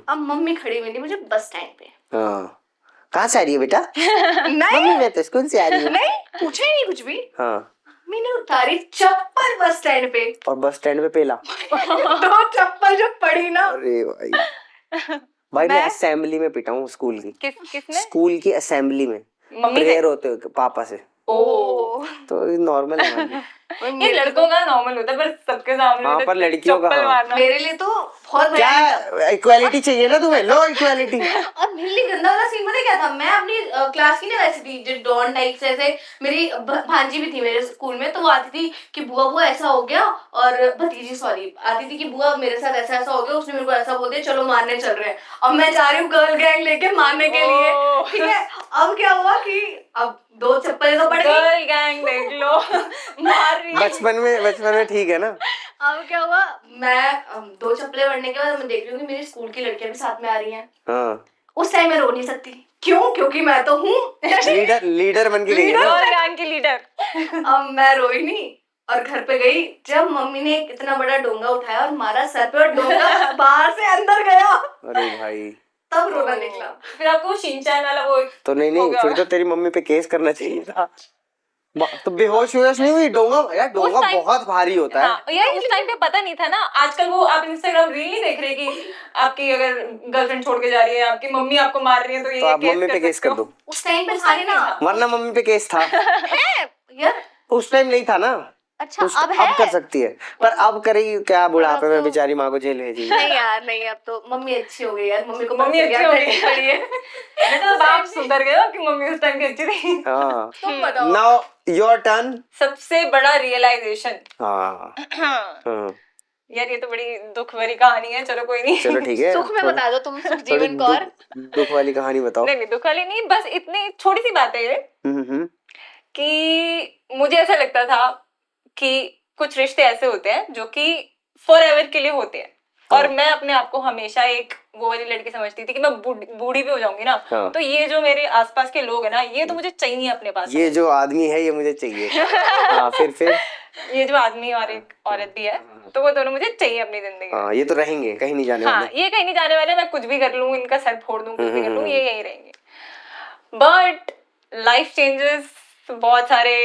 अब मम्मी खड़ी मिली मुझे बस स्टैंड पे। कहाँ से आ रही है बेटा? नहीं मम्मी मैं तो स्कूल से आ रही हूँ। नहीं, पूछा ही नहीं कुछ भी। हाँ। मैंने उतारी चप्पल बस स्टैंड पे और बस स्टैंड पे पेला। दो चप्पल जो पड़ी ना, अरे भाई, भाई मैं असेंबली में पिटा हूँ स्कूल की। किसने? स्कूल की असेंबली में मम्मी से? प्रेयर होते हुए पापा से। ओ तो नॉर्मल है हमारे लिए। ये लड़कों का नॉर्मल होता है, पर सबके सामने हाँ, तो पर लड़कियों का चप्पल हाँ। मारना। मेरे लिए तो बहुत क्या भयानक था। इक्वालिटी चाहिए ना तुम्हें? लो इक्वालिटी। और मेरे लिए गंदा वाला सीन पता क्या था, मैं अपनी क्लास की ना वैसे थी जो डॉन टाइप से, ऐसे मेरी भांजी भी थी मेरे स्कूल में, तो वो आती थी कि बुआ बुआ ऐसा हो गया, और भतीजी सॉरी आती थी कि बुआ मेरे साथ ऐसा ऐसा हो गया, उसने मेरे को ऐसा बोल दिया, चलो मारने चल रहे हैं। अब मैं जा रही हूँ गर्ल गैंग लेके मारने के लिए, ठीक है। अब क्या हुआ कि अब दो चप्पलें तो पड़ गई, गर्ल गैंग देख लो मार रही है। बचपन में ठीक है ना। अब क्या हुआ, मैं दो चप्पलें पड़ने के बाद मैं देख रही हूँ कि मेरी स्कूल की लड़कियां भी साथ में आ रही हैं। हाँ। उस टाइम मैं रो नहीं सकती, क्यों? क्योंकि मैं तो हूँ लीडर बन के गई है ना। गर्ल गैंग की लीडर। अब मैं रोई नहीं और घर पे गई, जब मम्मी ने एक इतना बड़ा डोंगा उठाया और मारा सर पे, और डोंगा बाहर से अंदर गया, अरे भाई, तब रोना निकला। फिर आपको शिनचैन वाला वो तो नहीं फिर तो तेरी मम्मी पे केस करना चाहिए था। तो बेहोश नहीं हुई? डोंगा यार, डोंगा बहुत भारी होता है। हाँ, यार उस टाइम पे पता नहीं था ना। आजकल वो आप इंस्टाग्राम रील नहीं देख रहे कि आपकी अगर गर्लफ्रेंड छोड़ के जा रही है, आपकी मम्मी आपको मार रही है, तो ये आप मम्मी पे केस कर दो, उस टाइम पे था ना, वरना मम्मी पे केस था। है यार, उस टाइम नहीं था ना। अच्छा अब अब कर सकती है, पर अब करेगी क्या? बुढ़ापे में तो- बेचारी माँ को जेल भेजी। नहीं यार नहीं, अब तो मम्मी अच्छी हो गई यार, मम्मी को मम्मी अच्छी हो गई पड़ी है। बेटा बाप सुधर गया कि मम्मी उस टाइम की अच्छी थी। हाँ। तुम बताओ। Now your turn. सबसे बड़ा रियलाइजेशन। हाँ। हाँ। यार ये तो बड़ी दुख भरी कहानी है, चलो कोई नहीं। चलो ठीक है, सुख में बता दो तुम, सुख जीवन कौर। दुख वाली कहानी बताओ। नहीं दुख वाली नहीं, बस इतनी छोटी सी बात है ये हम्म। कि मुझे ऐसा लगता था कि कुछ रिश्ते ऐसे होते हैं जो कि फॉर एवर के लिए होते हैं, और मैं अपने आप को हमेशा एक वो वाली लड़की समझती थी कि मैं बूढ़ी भी हो जाऊंगी ना, तो ये जो मेरे आसपास के लोग हैं ना, ये तो मुझे चाहिए अपने पास। ये जो आदमी है ये मुझे चाहिए। हाँ, फिर ये जो आदमी और एक औरत भी है, तो वो दोनों मुझे चाहिए अपनी जिंदगी में। हाँ, ये तो रहेंगे, कहीं नहीं जाने हाँ, वाले। ये कहीं नहीं जाने वाले। मैं कुछ भी कर लूँ, इनका सर फोड़ दूँ, कुछ भी कर लूँ, ये यही रहेंगे। बट लाइफ चेंजेस, बहुत सारे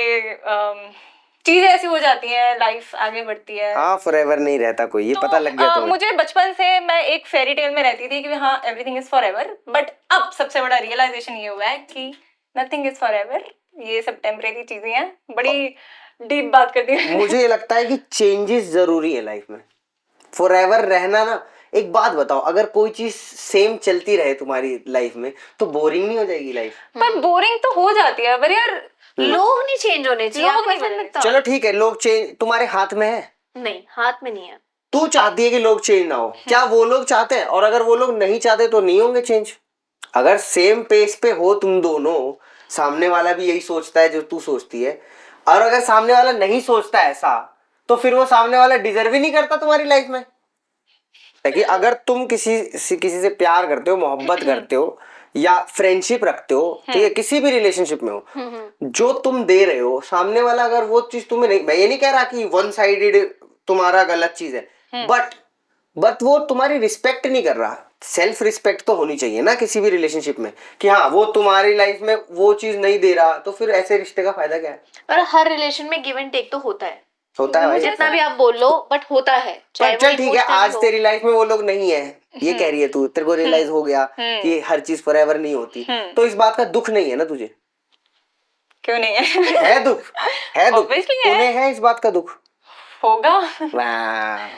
चीजें ऐसी हो जाती हैं, लाइफ आगे बढ़ती है। हाँ, फॉरएवर नहीं रहता कोई, ये पता लग गया तुम्हें। मुझे बचपन से मैं एक फेरी टेल में रहती थी कि हाँ एवरीथिंग इज फॉरएवर, बट अब सबसे बड़ा रियलाइजेशन ये हुआ है कि नथिंग इज फॉरएवर, ये सब टेम्परेरी चीजें हैं। बड़ी डीप बात करती है। मुझे ये लगता है कि चेंजेस जरूरी है लाइफ में। फॉरएवर रहना ना, एक बात बताओ, अगर कोई चीज सेम चलती रहे तुम्हारी लाइफ में तो बोरिंग नहीं हो जाएगी लाइफ? पर बोरिंग तो हो जाती है, पर यार लोग नहीं चेंज होने चाहिए, लोग आपको नहीं ऐसा बदलने लगता? चलो ठीक है, लोग चेंज तुम्हारे हाथ में है? नहीं, हाथ में नहीं है। तू चाहती है कि लोग चेंज ना हो, क्या वो लोग चाहते हैं? और अगर वो लोग नहीं चाहते तो नहीं होंगे चेंज। अगर सेम पेस पे हो तुम दोनों, सामने वाला भी यही सोचता है जो तू सोचती है, और अगर सामने वाला नहीं सोचता ऐसा, तो फिर वो सामने वाला डिजर्व ही नहीं करता तुम्हारी लाइफ में। ताकि अगर तुम किसी से प्यार करते हो, मोहब्बत करते हो, या फ्रेंडशिप रखते हो, ठीक है, किसी भी रिलेशनशिप में हो, जो तुम दे रहे हो, सामने वाला अगर वो चीज तुम्हें नहीं, मैं ये नहीं कह रहा कि वन साइडेड तुम्हारा गलत चीज है, बट वो तुम्हारी रिस्पेक्ट नहीं कर रहा। सेल्फ रिस्पेक्ट तो होनी चाहिए ना किसी भी रिलेशनशिप में, कि हाँ वो तुम्हारी लाइफ में वो चीज नहीं दे रहा, तो फिर ऐसे रिश्ते का फायदा क्या है? पर हर रिलेशन में गिव एंड टेक तो होता है भाई, जितना भी आप बोल लो, बट होता है। चाहे चल वो ठीक है, emotional आज हो। तेरी लाइफ में वो लोग नहीं है, ये कह रही है तू, तेरे को रियलाइज हो गया कि हर चीज फॉरएवर नहीं होती, तो इस बात का दुख नहीं है ना तुझे? क्यों नहीं है? है दुख, है दुख, Obviously है। उन्हें है इस बात का दुख। होगा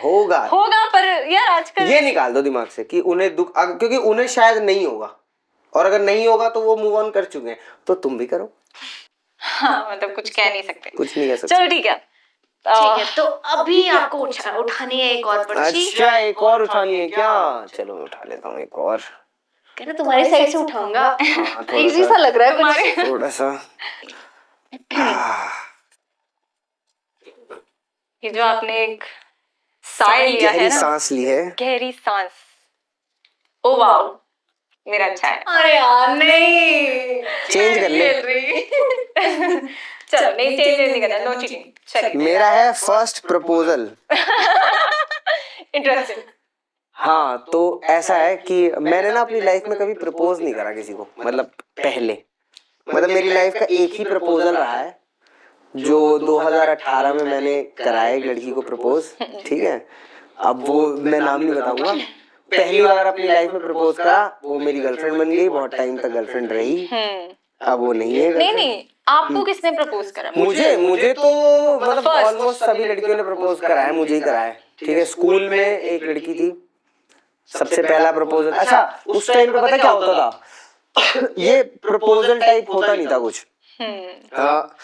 होगा पर यार आजकल ये निकाल दो दिमाग से कि उन्हें दुख, क्योंकि उन्हें शायद नहीं होगा, और अगर नहीं होगा तो वो मूव ऑन कर चुके हैं, तो तुम भी करो। हाँ, मतलब कुछ कह नहीं सकते। कुछ नहीं कह सकते। चलो ठीक है, ठीक है, तो अभी आपको उठानी है एक और पर्ची। अच्छा, एक और उठानी है क्या? चलो मैं उठा लेता हूँ एक और। कह रहे तुम्हारी साइड से उठाऊंगा। हाँ, थोड़ा इजी सा सा लग रहा है मुझे। थोड़ा सा। ये जो आपने एक साय लिया है गहरी ना, सांस ली है। गहरी सांस। ओ वाओ, मेरा अच्छा है। अरे यार नहीं, चेंज कर ले। चलो नहीं, चेंज नहीं करना, नो चीटिंग। चलिए, मेरा है फर्स्ट प्रपोजल। इंटरेस्टिंग। हाँ, तो ऐसा है कि मैंने ना अपनी लाइफ में कभी प्रपोज नहीं करा किसी को, मतलब पहले। मतलब मेरी लाइफ का एक ही प्रपोजल रहा है जो 2018 में मैंने कराया एक लड़की को प्रपोज। ठीक है, अब वो मैं नाम नहीं बताऊंगा। पहली बार अपनी लाइफ में प्रपोज करा, वो मेरी गर्लफ्रेंड बन गई, बहुत टाइम तक गर्लफ्रेंड रही। अब वो नहीं है नहीं girlfriend। नहीं, आपको किसने प्रपोज करा? मुझे तो मतलब ऑलमोस्ट सभी लड़कियों ने प्रपोज करा है, मुझे ही करा है। ठीक है, स्कूल में एक लड़की थी, सबसे पहला प्रपोजल। अच्छा, उस टाइम पे पता क्या होता था? ये प्रपोजल टाइप होता नहीं था कुछ। हाँ,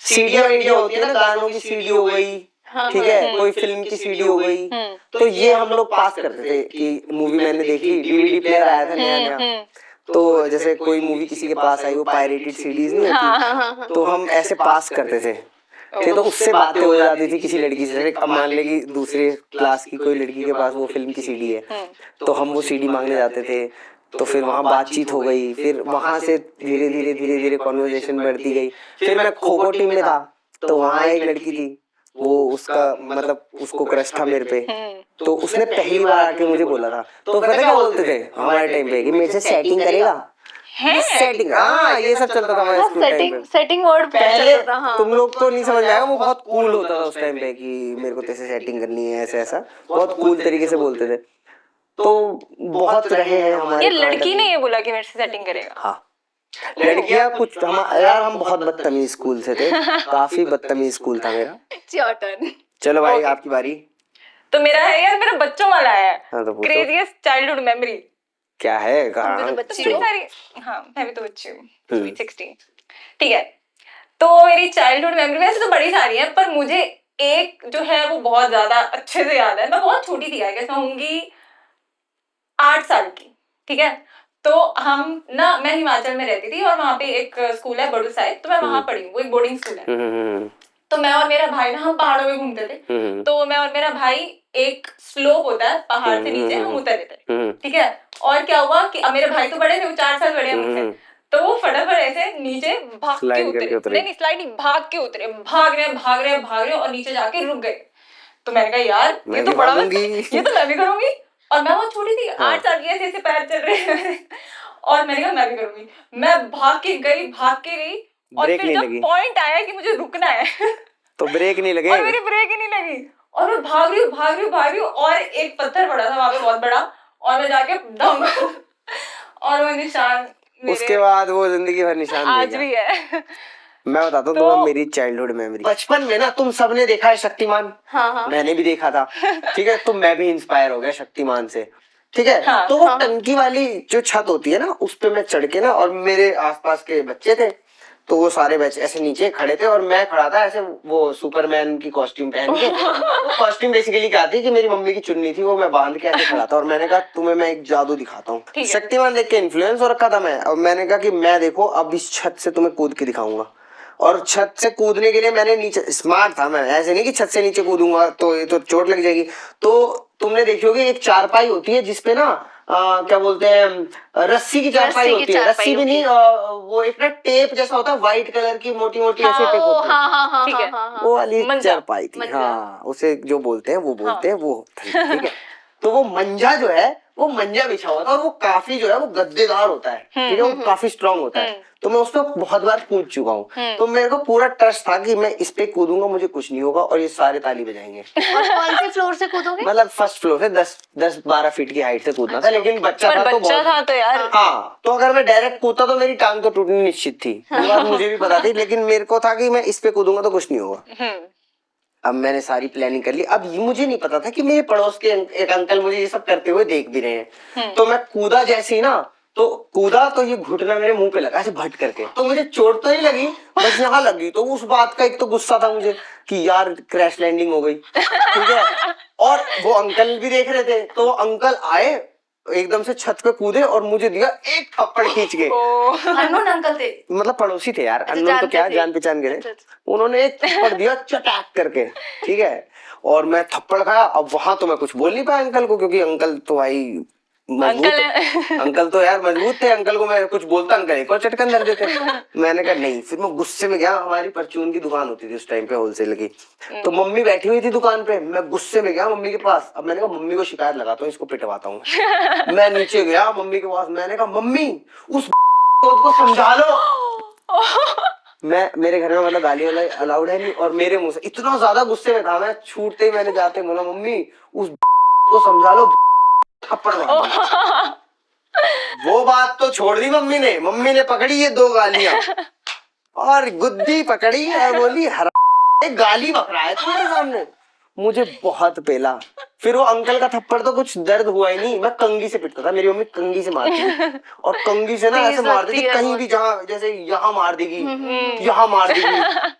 सीडियां वीडियो होती है ना, गानों की सीडी हो गई, ठीक है, कोई फिल्म की सीडी हो गई, तो ये हम लोग पास करते थे कि मूवी मैंने देख ली, डीवीडी प्लेयर आया था नया नया, तो जैसे कोई मूवी किसी के पास आई, वो पायरेटेड सीडीज नहीं होती, तो हम ऐसे पास करते थे। ठीक, तो उससे बातें हो जाती थी किसी लड़की से। जैसे अब मान ले कि दूसरे क्लास की कोई लड़की के पास वो फिल्म की सीडी है, तो हम वो सीडी मांगने जाते थे, तो फिर वहाँ बातचीत हो गई, फिर वहाँ से धीरे धीरे कॉन्वर्जेशन बढ़ती गई। फिर मैं खो खो टीम में था, तो वहाँ एक लड़की थी, वो उसका मतलब उसको क्रश था मेरे पे, तो उसने पहली बार आके मुझे बोला था, तो पता क्या बोलते थे हमारे टाइम पे कि मेरे से सेटिंग करेगा। सेटिंग, हाँ, ये सब चलता था हमारे स्कूल टाइम पे। सेटिंग वर्ड पहले था। हाँ, तुम लोग तो नहीं समझ में आएगा, वो बहुत कूल होता था उस टाइम पे कि मेरे को तेरे से सेटिंग करनी है, ऐसा ऐसा बहुत कूल तरीके से बोलते थे। तो बहुत रहे हैं हमारे। ये लड़की ने ये बोला कि मेरे से सेटिंग करेगा? हाँ, लड़कियां कुछ यार हम बहुत बदतमीज स्कूल से थे, काफी बदतमीज स्कूल था मेरा। It's your turn. चलो भाई, आपकी बारी। तो मेरा है यार, मेरा बच्चों वाला है। हाँ, तो पूछो। Craziest childhood memory. क्या है, कहाँ? तुम भी तो बच्ची बड़ी हो। सारी। हाँ, मैं भी तो बच्ची हूँ, स्वीट 16। ठीक है, तो मेरी चाइल्डहुड मेमोरी वैसे तो बड़ी सारी है, पर मुझे एक जो है वो बहुत ज्यादा अच्छे से याद है। मैं बहुत छोटी थी, आई गेस मैं होंगी 8 साल की। ठीक है, तो हम ना, मैं हिमाचल में रहती थी और वहाँ पे एक स्कूल है बड़ू साहिब, तो मैं वहाँ पढ़ी हूँ, वो एक बोर्डिंग स्कूल है। तो मैं और मेरा भाई ना, हम पहाड़ों में घूमते थे, तो मैं और मेरा भाई, एक स्लोप होता है पहाड़ से नीचे, हम उतरे थे। ठीक है, और क्या हुआ कि अब मेरे भाई तो बड़े थे, वो 4 साल बड़े हैं मुझसे, तो वो फटाफट ऐसे नीचे भाग के उतरे। नहीं, स्लाइड नहीं, भाग के उतरे, भाग रहे और नीचे जाके रुक गए। तो मैंने कहा यार ये तो बड़ा, ये तो मैं भी करूंगी। और मैं बहुत छोटी थी, 8 साल की, ऐसे पैर चल रहे और मैंने कहा मैं भी करूंगी। मैं भाग के गई और फिर जब पॉइंट आया कि मुझे रुकना है तो ब्रेक नहीं लगे, और मेरी ब्रेक ही नहीं लगी, और मैं भाग रही हूँ और एक पत्थर पड़ा था वहां पे बहुत बड़ा, और मैं जाके दम और वो निशान उसके बाद वो जिंदगी भर निशान आज भी है। मैं बताता हूँ तो तुम्हें मेरी चाइल्डहुड मेमोरी। बचपन में ना तुम सबने देखा है शक्तिमान। हाँ। मैंने भी देखा था। ठीक है, तो मैं भी इंस्पायर हो गया शक्तिमान से। ठीक है, हाँ, तो वो टंकी वाली जो छत होती है ना, उस पे मैं चढ़ के ना, और मेरे आसपास के बच्चे थे, तो वो सारे बच्चे ऐसे नीचे खड़े थे और मैं खड़ा था ऐसे, वो सुपरमैन की कॉस्ट्यूम पहन के। वो कॉस्ट्यूम बेसिकली क्या थी कि मेरी मम्मी की चुन्नी थी, वो मैं बांध के ऐसे खड़ा था, और मैंने कहा तुम्हें मैं एक जादू दिखाता हूँ। शक्तिमान देख के इन्फ्लुएंस हो रखा था मैं, और मैंने कहा कि मैं देखो अब इस छत से तुम्हें कूद के दिखाऊंगा। और छत से कूदने के लिए मैंने नीचे, स्मार्ट था मैं, ऐसे नहीं कि छत से नीचे कूदूंगा तो ये तो चोट लग जाएगी। तो तुमने देखी होगी एक चारपाई होती है जिसपे ना क्या बोलते हैं, रस्सी की चारपाई होती है, रस्सी भी नहीं, वो एक ना टेप जैसा होता है, व्हाइट कलर की मोटी मोटी ऐसे टेप होती है। ठीक है, वो वाली चारपाई थी। हाँ, उसे जो बोलते हैं वो बोलते हैं वो। ठीक है, तो वो मंजा जो है, वो मंजा बिछा हुआ था, और वो काफी जो है वो गद्देदार होता है। ठीक है, वो काफी स्ट्रांग होता है, तो मैं उस पर बहुत बार कूद चुका हूँ। तो मेरे को पूरा ट्रस्ट था कि मैं इस पे कूदूंगा, मुझे कुछ नहीं होगा, और ये सारे ताली बजाएंगे। और कौन से फ्लोर से कूदोगे? मतलब फर्स्ट फ्लोर से 10-12 फीट की हाइट से कूदना था, लेकिन बच्चा था तो बच्चा था तो यार। हाँ, तो अगर मैं डायरेक्ट कूदता तो मेरी टांग तो टूटनी निश्चित थी, ये बात मुझे भी पता थी, लेकिन मेरे को था कि मैं इस पे कूदूंगा तो कुछ नहीं होगा। अब मैंने सारी प्लानिंग कर ली। अब ये मुझे नहीं पता था कि मेरे पड़ोस के एक अंकल मुझे ये सब करते हुए देख भी रहे हैं। तो मैं कूदा जैसे ही ना, तो कूदा तो ये घुटना मेरे मुंह पे लगा ऐसे भट करके, तो मुझे चोट तो नहीं लगी, बस यहाँ लगी। तो उस बात का एक तो गुस्सा था मुझे कि यार क्रैश लैंडिंग हो गई, ठीक है। और वो अंकल भी देख रहे थे, तो वो अंकल आए एकदम से छत पे कूदे और मुझे दिया एक थप्पड़ खींच के। अननोन अंकल थे? मतलब पड़ोसी थे यार, अच्छा, अननोन तो जानते क्या थे। जान पहचान के अच्छा, थे। उन्होंने एक थप्पड़ दिया चटाक करके, ठीक है। और मैं थप्पड़ खाया। अब वहां तो मैं कुछ बोल नहीं पाया अंकल को, क्योंकि अंकल तो भाई मजबूत, अंकल तो यार मजबूत थे। अंकल को मैं कुछ बोलता, अंकल एक और चटकन धर देते। मैंने कहा नहीं, फिर मैं गुस्से में गया। हमारी परचून की दुकान होती थी उस टाइम पे, होलसेल की। तो मम्मी बैठी हुई थी दुकान पे, मैं गुस्से में गया मम्मी के पास। अब मैंने कहा मम्मी को शिकायत लगाता हूँ, इसको पिटवाता हूँ। मैं नीचे गया मम्मी के पास, मैंने कहा मम्मी उस को समझा लो। मेरे घर में मतलब गाली वाला अलाउड है नहीं, और मेरे मुंह से इतना ज्यादा गुस्से में था मैं, छूटते ही मैंने जाते बोला मम्मी उस को समझा लो, थप्पड़ मार दिया। वो बात तो छोड़ दी मम्मी ने पकड़ी ये 2 गालियां और गुद्दी पकड़ी और बोली हर गाली बक रहा है तुम्हारे सामने। मुझे बहुत पेला। फिर वो अंकल का थप्पड़ तो कुछ दर्द हुआ ही नहीं, मैं कंघी से पिटता था। मेरी मम्मी कंघी से मारती थी, और कंघी से ना ऐसे मार देती कहीं भी, जहाँ जैसे यहाँ मार देगी, यहाँ मार देगी।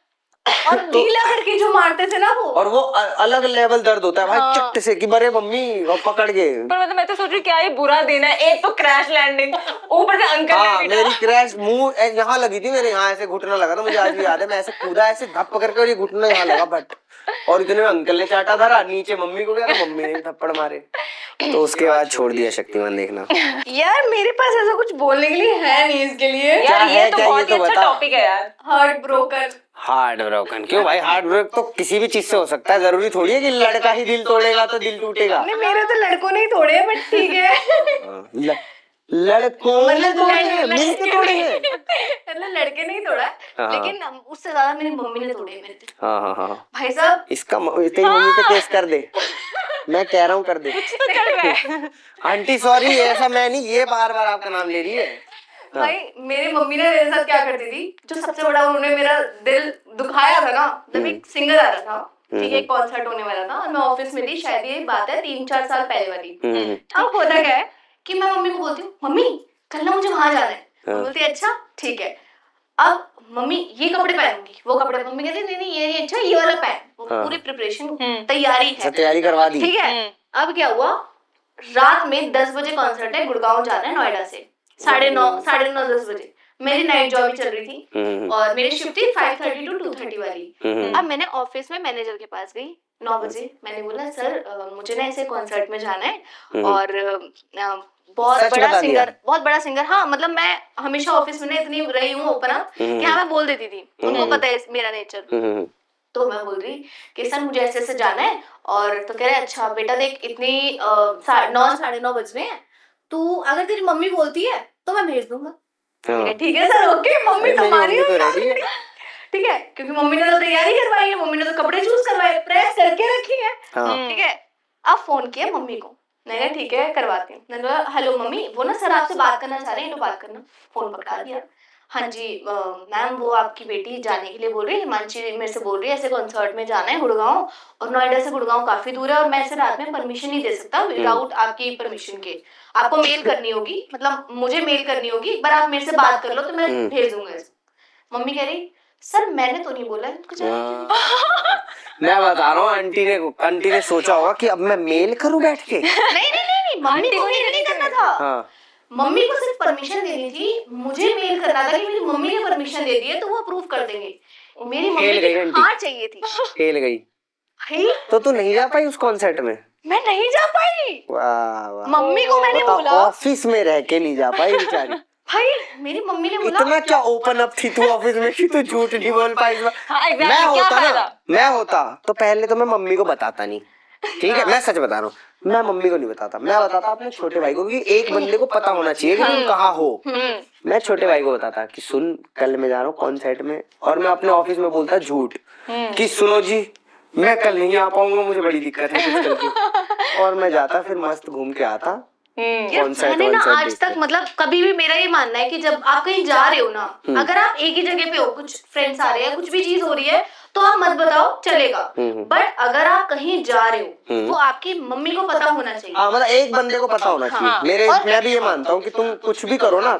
और ढीला करके जो मारते थे ना वो, और वो अलग लेवल दर्द होता है भाई, चट्ट से कि मरे मम्मी और पकड़ के। पर मतलब मैं तो सोच रही क्या ही बुरा दिन है, एक तो क्रैश लैंडिंग, ऊपर से अंकल हाँ, ने मेरी क्रैश मुंह यहाँ लगी थी, मेरे यहाँ ऐसे घुटना लगा था, मुझे आज भी याद है। मैं ऐसे कूदा ऐसे धप करके और ये घुटना यहाँ लगा बट, और इतने में अंकल ने चाटा धरा, नीचे मम्मी को गया तो मम्मी ने थप्पड़ मारे। तो उसके बाद छोड़ दिया शक्तिमान देखना। यार मेरे पास ऐसा कुछ बोलने के लिए है नहीं इसके लिए। यार ये है तो क्या, ये बहुत ही तो अच्छा बता। टॉपिक है यार। Heart broken. हार्ट ब्रोकन क्यों भाई? हार्ट ब्रोक तो किसी भी चीज से हो सकता है, जरूरी थोड़ी है कि लड़का ही दिल तोड़ेगा तो दिल टूटेगा। नहीं, मेरे तो लड़कों ने ही तोड़े, बट ठीक है। लड़कों ने मतलब तोड़े हैं, मिलके तोड़े हैं। मतलब लड़के नहीं तोड़ा, हाँ। लेकिन उससे ज्यादा मेरी मम्मी ने तोड़े मेरे दिल। हाँ हाँ हाँ, भाई साहब, इसका तेरी मम्मी पे केस कर दे। मैं कह रहा हूँ कर दे। तो चल रहा है। आंटी सॉरी, ऐसा मैं नहीं, ये बार बार आपका नाम ले रही है। हाँ। भाई मेरी मम्मी ने मेरे साथ क्या करती थी, जो सबसे बड़ा उन्होंने मेरा दिल दुखाया था ना, जब एक सिंगर आ रहा था, ठीक है, कॉन्सर्ट होने वाला था, और मैं ऑफिस में थी, शायद ये बात है 3-4 साल पहले वाली। अब होता क्या है कि मैं मम्मी को बोलती हूँ, मम्मी कल ना मुझे वहां जाना है। वो बोलती है अच्छा ठीक है। अब मम्मी ये कपड़े पहनूंगी, वो कपड़े, मम्मी कहती नहीं नहीं ये नहीं अच्छा, ये वाला पहन। वो पूरी प्रिपरेशन तैयारी है, तैयारी करवा दी। ठीक है। अब क्या हुआ, रात में 10 बजे कॉन्सर्ट है, गुड़गांव जाना है नोएडा से, 9:30 10 बजे। मेरी नाइट जॉब चल रही थी और मेरी शिफ्ट थी 5:30 to 2:30 वाली। अब मैंने ऑफिस में मैनेजर के पास गई 9 बजे। मैंने बोला सर मुझे ना ऐसे कॉन्सर्ट में जाना है, और बहुत बड़ा सिंगर। हाँ, मतलब मैं हमेशा ऑफिस में ना इतनी रही हूँ ओपन अप कि हाँ मैं बोल देती थी, उनको पता है मेरा नेचर। तो मैं बोल रही कि सर मुझे ऐसे ऐसे जाना है, और तो कह रहे अच्छा बेटा देख इतनी 9 साढ़े 9 बज रहे हैं, तू अगर तेरी मम्मी बोलती है तो मैं भेज दूंगा। ठीक है सर, ओके, मम्मी तुम्हारी ठीक है, क्योंकि मम्मी ने तो तैयारी करवाई है, मम्मी ने तो कपड़े चूज करवाए, प्रेस करके रखी है, ठीक है। अब फोन किया मम्मी को, मैंने कहा ठीक है करवाती हूँ। मैंने कहा हेलो मम्मी, वो ना सर आपसे बात करना चाह रहे हैं, तो बात करना। फोन पकड़ा दिया। हाँ जी मैम, वो आपकी बेटी जाने के लिए बोल रही है, हिमांशी मेरे से बोल रही है ऐसे कॉन्सर्ट में जाना है गुड़गांव, और नोएडा से गुड़गांव काफी दूर है, और मैं ऐसे रात में परमिशन नहीं दे सकता विदाउट आपकी परमिशन के। आपको मेल करनी होगी, मतलब मुझे मेल करनी होगी, एक बार आप मेरे से बात कर लो तो मैं भेज दूंगा इसको। मम्मी कह रही सर मैंने तो नहीं बोला इनको जाने। मैं बता रहा हूँ, आंटी ने सोचा होगा कि अब मैं मेल करूँ बैठ के। नहीं, मम्मी को मेल नहीं करना था। हाँ। मम्मी को सिर्फ परमिशन देनी थी, मुझे मेल करना था कि मेरी मम्मी ने परमिशन दे दी है तो वो अप्रूव कर देंगे। मेरी मम्मी की हाँ चाहिए थी। खेल गई। तो तू नहीं जा पाई उस कॉन्सर्ट में? मैं नहीं जा पाई। वाह वाह। मम्मी को मैंने बोला, ऑफिस में रह के नहीं जा पाई बेचारी। भाई मेरी मम्मी ने बोला इतना क्या ओपन अप थी तू ऑफिस में कि तू झूठ नहीं बोल पाई। मैं होता तो पहले तो मैं मम्मी को बताता नहीं, ठीक है, मैं सच बता रहा हूँ, मैं मम्मी को नहीं बताता, मैं बताता अपने छोटे भाई को, क्योंकि एक बंदे को पता होना चाहिए कि तुम कहाँ हो। मैं छोटे भाई को बताता कि सुन कल मैं जा रहा हूँ कॉन्सर्ट में, और मैं अपने ऑफिस में बोलता झूठ कि सुनो जी मैं कल नहीं आ पाऊंगा, मुझे बड़ी दिक्कत है कुछ कल की, और मैं जाता फिर मस्त घूम के आता। मैंने ना आज तक, मतलब कभी भी मेरा ये मानना है कि जब आप कहीं जा रहे हो ना, अगर आप एक ही जगह पे हो, कुछ फ्रेंड्स आ रहे हैं, कुछ भी चीज हो रही है, तो आप मत बताओ, चलेगा। बट अगर आप कहीं जा रहे हो वो आपकी मम्मी को पता होना चाहिए। हाँ मतलब एक बंदे को पता होना चाहिए। हाँ। मेरे मैं भी ये मानता हूँ कि तुम कुछ भी करो ना,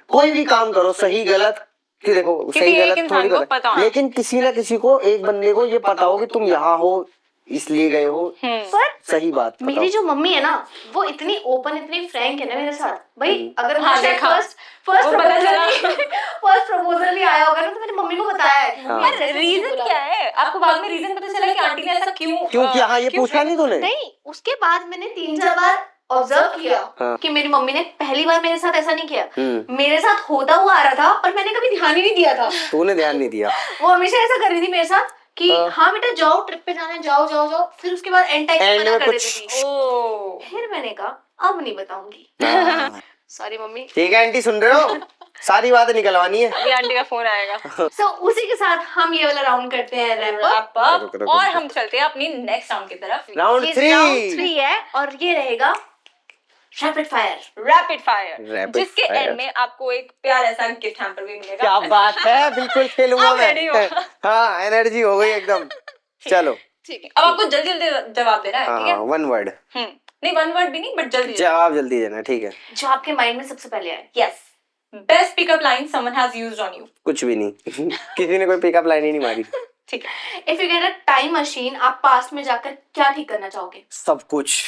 कोई भी काम करो, सही गलत कि देखो किसी सही एक गलत इंसान थोड़ी को पता पता होना। लेकिन किसी ना किसी को, एक बंदे को ये पता हो कि तुम यहाँ हो, इसलिए गए हो। पर सही बात मेरी बताओ। जो मम्मी है ना वो इतनी ओपन, इतनी फ्रैंक है ना मेरे साथ। भाई अगर हाँ, मुझे देखा। फर्स्ट वो पता चला। फर्स्ट प्रपोजल भी आया होगा ना तो मैंने मम्मी को बताया है कि मम्मी हाँ। ऐसे ऐसे मुझे रीजन बुला क्या है? आपको बाद में रीजन पता चला कि आंटी ने ऐसा क्यों क्यों किया? हाँ ये क्यों पूछा नहीं तूने? नहीं, उसके बाद मैंने 3-4 बार ऑब्जर्व किया हाँ। कि मेरी मम्मी ने पहली बार मेरे साथ ऐसा नहीं किया। हम्म। मेरे साथ होता हुआ आ रहा था और मैंने कभी ध्यान ही नहीं दिया था। तूने ध्यान नहीं दिया। वो हमेशा ऐसा कर रही थी मेरे साथ कि हाँ। हाँ बेटा जाओ, ट्रिप पे जाना है, जाओ जाओ जाओ, फिर उसके बाद एंड टाइम End मना में कर कुछ- देती थी। ओ फिर मैंने कहा अब नहीं बताऊंगी। हाँ। Sorry mummy. ठीक है आंटी, सुन रहे हो? सारी बातें निकलवानी है। अभी आंटी का फोन आएगा। सो उसी के साथ हम ये वाला राउंड करते हैं रैप अप। Wrap up, रुक, रुक, और रुक। हम चलते हैं अपनी नेक्स्ट राउंड की तरफ। राउंड ये 3 राउंड 3 है और ये रहेगा rapid fire. Rapid fire, Rapid जिसके fire। एंड में आपको एक प्यारा सा गिफ्ट हैम्पर भी मिलेगा। क्या बात है, बिल्कुल खेलूंगा आप ready हो? मैं। हाँ एनर्जी हो गई एकदम। चलो ठीक है, अब आपको जल्दी जल्दी जवाब देना है, ठीक है? हाँ वन वर्ड नहीं, वन वर्ड भी नहीं, बट जल्दी। जवाब जल्दी देना, ठीक है। जो आपके माइंड में सबसे पहले आए। Yes. Best pickup line someone has used on you. कुछ भी नहीं किसी ने कोई पिकअप लाइन ही नहीं मारी। ठीक है। If you get a time machine, आप पास्ट में जाकर क्या ठीक करना चाहोगे? सब कुछ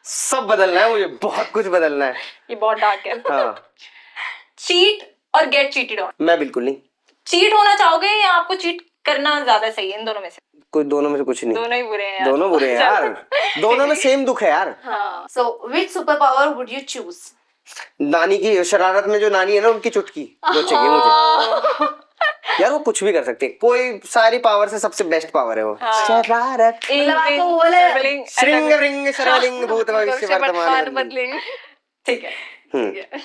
सब बदलना है मुझे, बहुत कुछ बदलना है। ये बहुत डार्क है। हाँ चीट और गेट चीटेड ऑन। मैं बिल्कुल नहीं। चीट होना चाहोगे या आपको चीट करना ज्यादा सही है? इन दोनों में से? कोई दोनों में से कुछ नहीं। दोनों ही बुरे हैं यार। दोनों बुरे हैं यार। दोनों में सेम दुख है यार। हाँ। So which super power would you choose? नानी की शरारत में जो नानी है ना, उनकी चुटकी वो चाहिए मुझे। यार वो कुछ भी कर सकते हैं, कोई सारी पावर से सबसे बेस्ट पावर है वो। हाँ। शरारत मतलब आपको वो वाला- श्रृंग रिंग सर्वलिंग भूत भविष्य वर्तमान बदलिंग। ठीक है। हम्म।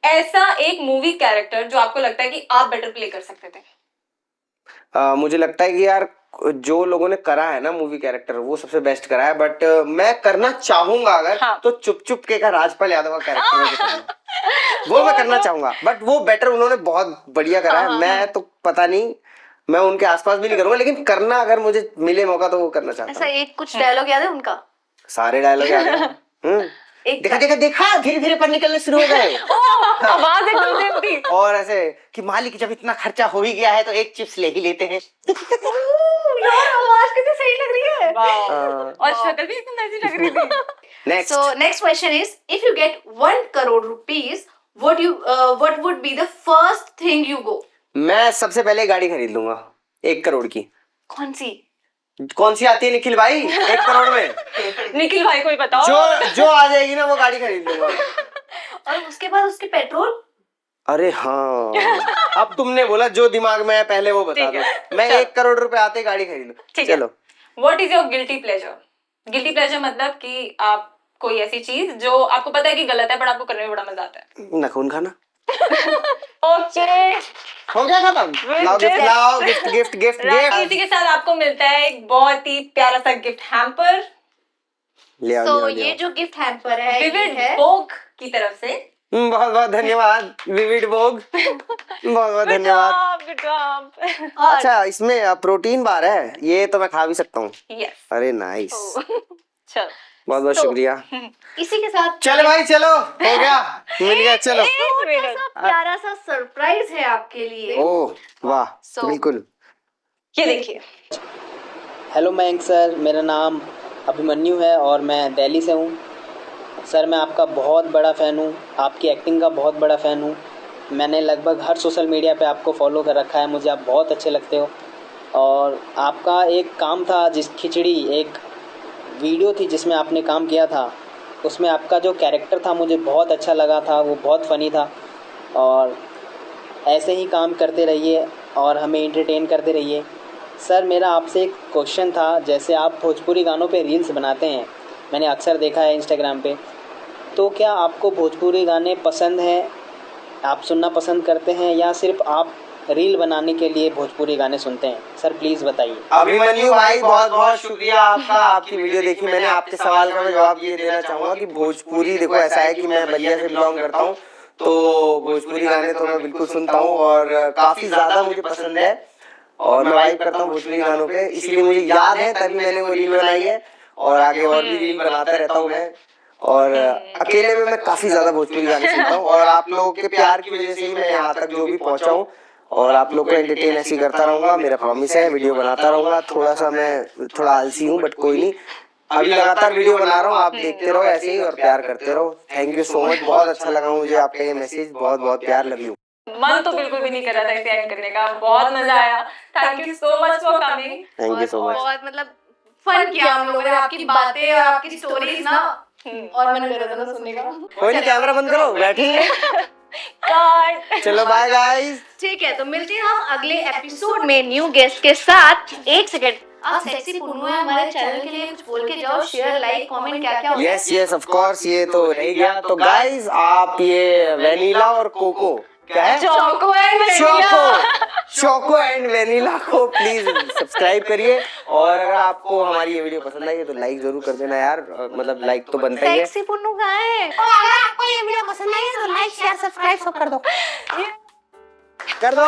ऐसा एक मूवी कैरेक्टर जो आपको लगता है कि आप बेटर प्ले कर सकते थे? मुझे लगता है कि यार जो लोगों ने करा है ना मूवी कैरेक्टर, वो सबसे बेस्ट करा है। बट मैं करना चाहूंगा अगर हाँ। तो चुप चुप के का राजपाल यादव का कैरेक्टर वो मैं करना चाहूंगा। बट वो बेटर उन्होंने बहुत बढ़िया करा है। मैं तो पता नहीं, मैं उनके आसपास भी नहीं करूंगा, लेकिन करना अगर मुझे मिले मौका तो वो करना चाहता ऐसा हूँ। एक कुछ डायलॉग याद है उनका? सारे डायलॉग याद है। एक देखा देखा देखा धीरे धीरे पर निकलने शुरू हो गए। आवाज एकदम सेम थी। और ऐसे कि मालिक जब इतना खर्चा हो ही गया है तो एक चिप्स ले ही लेते हैं। यार आवाज कितनी सही लग रही है। हाँ। और शक्ल भी एकदम ऐसी लग रही थी। Next So next question is, if you get 1 crore rupees, what would be the first thing you go? मैं सबसे पहले गाड़ी खरीद लूंगा 1 करोड़ की। कौन सी? कौन सी आती है निखिल भाई 1 करोड़ में? निखिल भाई को ही बताओ। जो आ जाएगी ना वो गाड़ी खरीद लूंगा। और उसके बाद उसके पेट्रोल? अरे हाँ, अब तुमने बोला जो दिमाग में है पहले वो बता ठीक दो। है, मैं चलो। 1 करोड़ रुपए आते गाड़ी खरीद लूं। ठीक है। चलो what is your guilty pleasure? Guilty pleasure मतलब कि आप कोई ऐसी चीज जो आपको पता है कि गलत है पर आपको करने में बड़ा मजा आता है। नाखून खाना। ओके, हो गया खत्म। लाओ गिफ्ट, लाओ गिफ्ट गिफ्ट गिफ्ट इसी गिफ्ट। के साथ आपको मिलता है एक बहुत ही प्यारा सा गिफ्ट हैम्पर ले आओ, So ले आओ, ले ये आओ। जो गिफ्ट हैम्पर है ये विविड है बोग की तरफ से। बहुत बहुत धन्यवाद विविड भोग। बहुत बहुत धन्यवाद। Good job. और अच्छा इसमें प्रोटीन बार है, ये तो मैं खा भी सकता हूँ। यस। अरे नाइस, चल बहुत बहुत तो- शुक्रिया। इसी के साथ चलो भाई चलो, हो गया, मिल गया, चलो। एक मिनट। ऐसा प्यारा सा सरप्राइज है आपके लिए। ओह वाह, So- बिल्कुल। ये देखिए, हेलो मयंक सर, मेरा नाम अभिमन्यु है और मैं दिल्ली से हूँ। सर मैं आपका बहुत बड़ा फ़ैन हूँ, आपकी एक्टिंग का बहुत बड़ा फ़ैन हूँ। मैंने लगभग हर सोशल मीडिया पे आपको फॉलो कर रखा है, मुझे आप बहुत अच्छे लगते हो। और आपका एक काम था, जिस खिचड़ी एक वीडियो थी जिसमें आपने काम किया था, उसमें आपका जो कैरेक्टर था मुझे बहुत अच्छा लगा था, वो बहुत फ़नी था। और ऐसे ही काम करते रहिए और हमें एंटरटेन करते रहिए। सर मेरा आपसे एक क्वेश्चन था, जैसे आप भोजपुरी गानों पे रील्स बनाते हैं, मैंने अक्सर देखा है इंस्टाग्राम पे, तो क्या आपको भोजपुरी गाने पसंद हैं, आप सुनना पसंद करते हैं, या सिर्फ आप रील बनाने के लिए भोजपुरी गाने सुनते हैं? सर प्लीज़ बताइए। अभिमन्यु भाई बहुत बहुत शुक्रिया आपका, आपकी वीडियो देखी मैंने। आपके सवाल का मैं जवाब ये देना चाहूँगा कि भोजपुरी देखो ऐसा है कि मैं बलिया से बिलोंग करता हूँ, तो भोजपुरी गाने तो मैं बिल्कुल सुनता हूँ और काफ़ी ज़्यादा मुझे पसंद है। और मैं वाइब करता हूँ भोजपुरी गानों पे, इसलिए मुझे याद है तभी मैंने वो रील बनाई है और आगे और भी रील बनाता रहता हूँ मैं। और अकेले में मैं काफी ज्यादा भोजपुरी गाने सुनता हूँ और आप लोगों के प्यार की वजह से ही मैं यहाँ तक जो भी पहुंचा हूँ और आप लोग को एंटरटेन ऐसे ही करता रहूंगा, मेरा प्रॉमिस है। वीडियो बनाता रहूंगा, थोड़ा सा मैं थोड़ा आलसी हूँ बट कोई नहीं, अभी लगातार वीडियो बना रहा हूँ, आप देखते रहो ऐसे ही और प्यार करते रहो। थैंक यू सो मच, बहुत अच्छा लगा मुझे आपका ये मैसेज, बहुत बहुत प्यार, लव यू। मन तो बिल्कुल भी नहीं कर रहा था इसे एंड करने का, बहुत मजा आया। Thank you so much for coming. Thank you so much. बहुत मतलब फन किया हम लोगों ने, आपकी बातें और आपकी स्टोरीज ना, और मन कर रहा था ना सुनने का। कोई नहीं, कैमरा बंद करो, बैठेंगे। God. चलो बाय गाइस। ठीक है, तो मिलते हैं हम अगले एपिसोड में न्यू गेस्ट के साथ। एक सेकंड, आप सेक्सी पुन्नू है हमारे चैनल के लिए कुछ बोल के जाओ, शेयर लाइक कमेंट क्या क्या होता है? यस यस ऑफ कोर्स, ये तो रह गया। तो गाइस आप ये वेनिला और कोको क्या है, choco and choco and vanilla को प्लीज सब्सक्राइब करिए। और अगर आपको हमारी ये वीडियो पसंद आई है तो लाइक जरूर कर देना यार, मतलब लाइक तो बनता ही है। सेक्सी पुन्नू कहाँ है? और अगर आपको ये वीडियो पसंद आई है तो लाइक शेयर सब्सक्राइब सब कर दो। कर दो।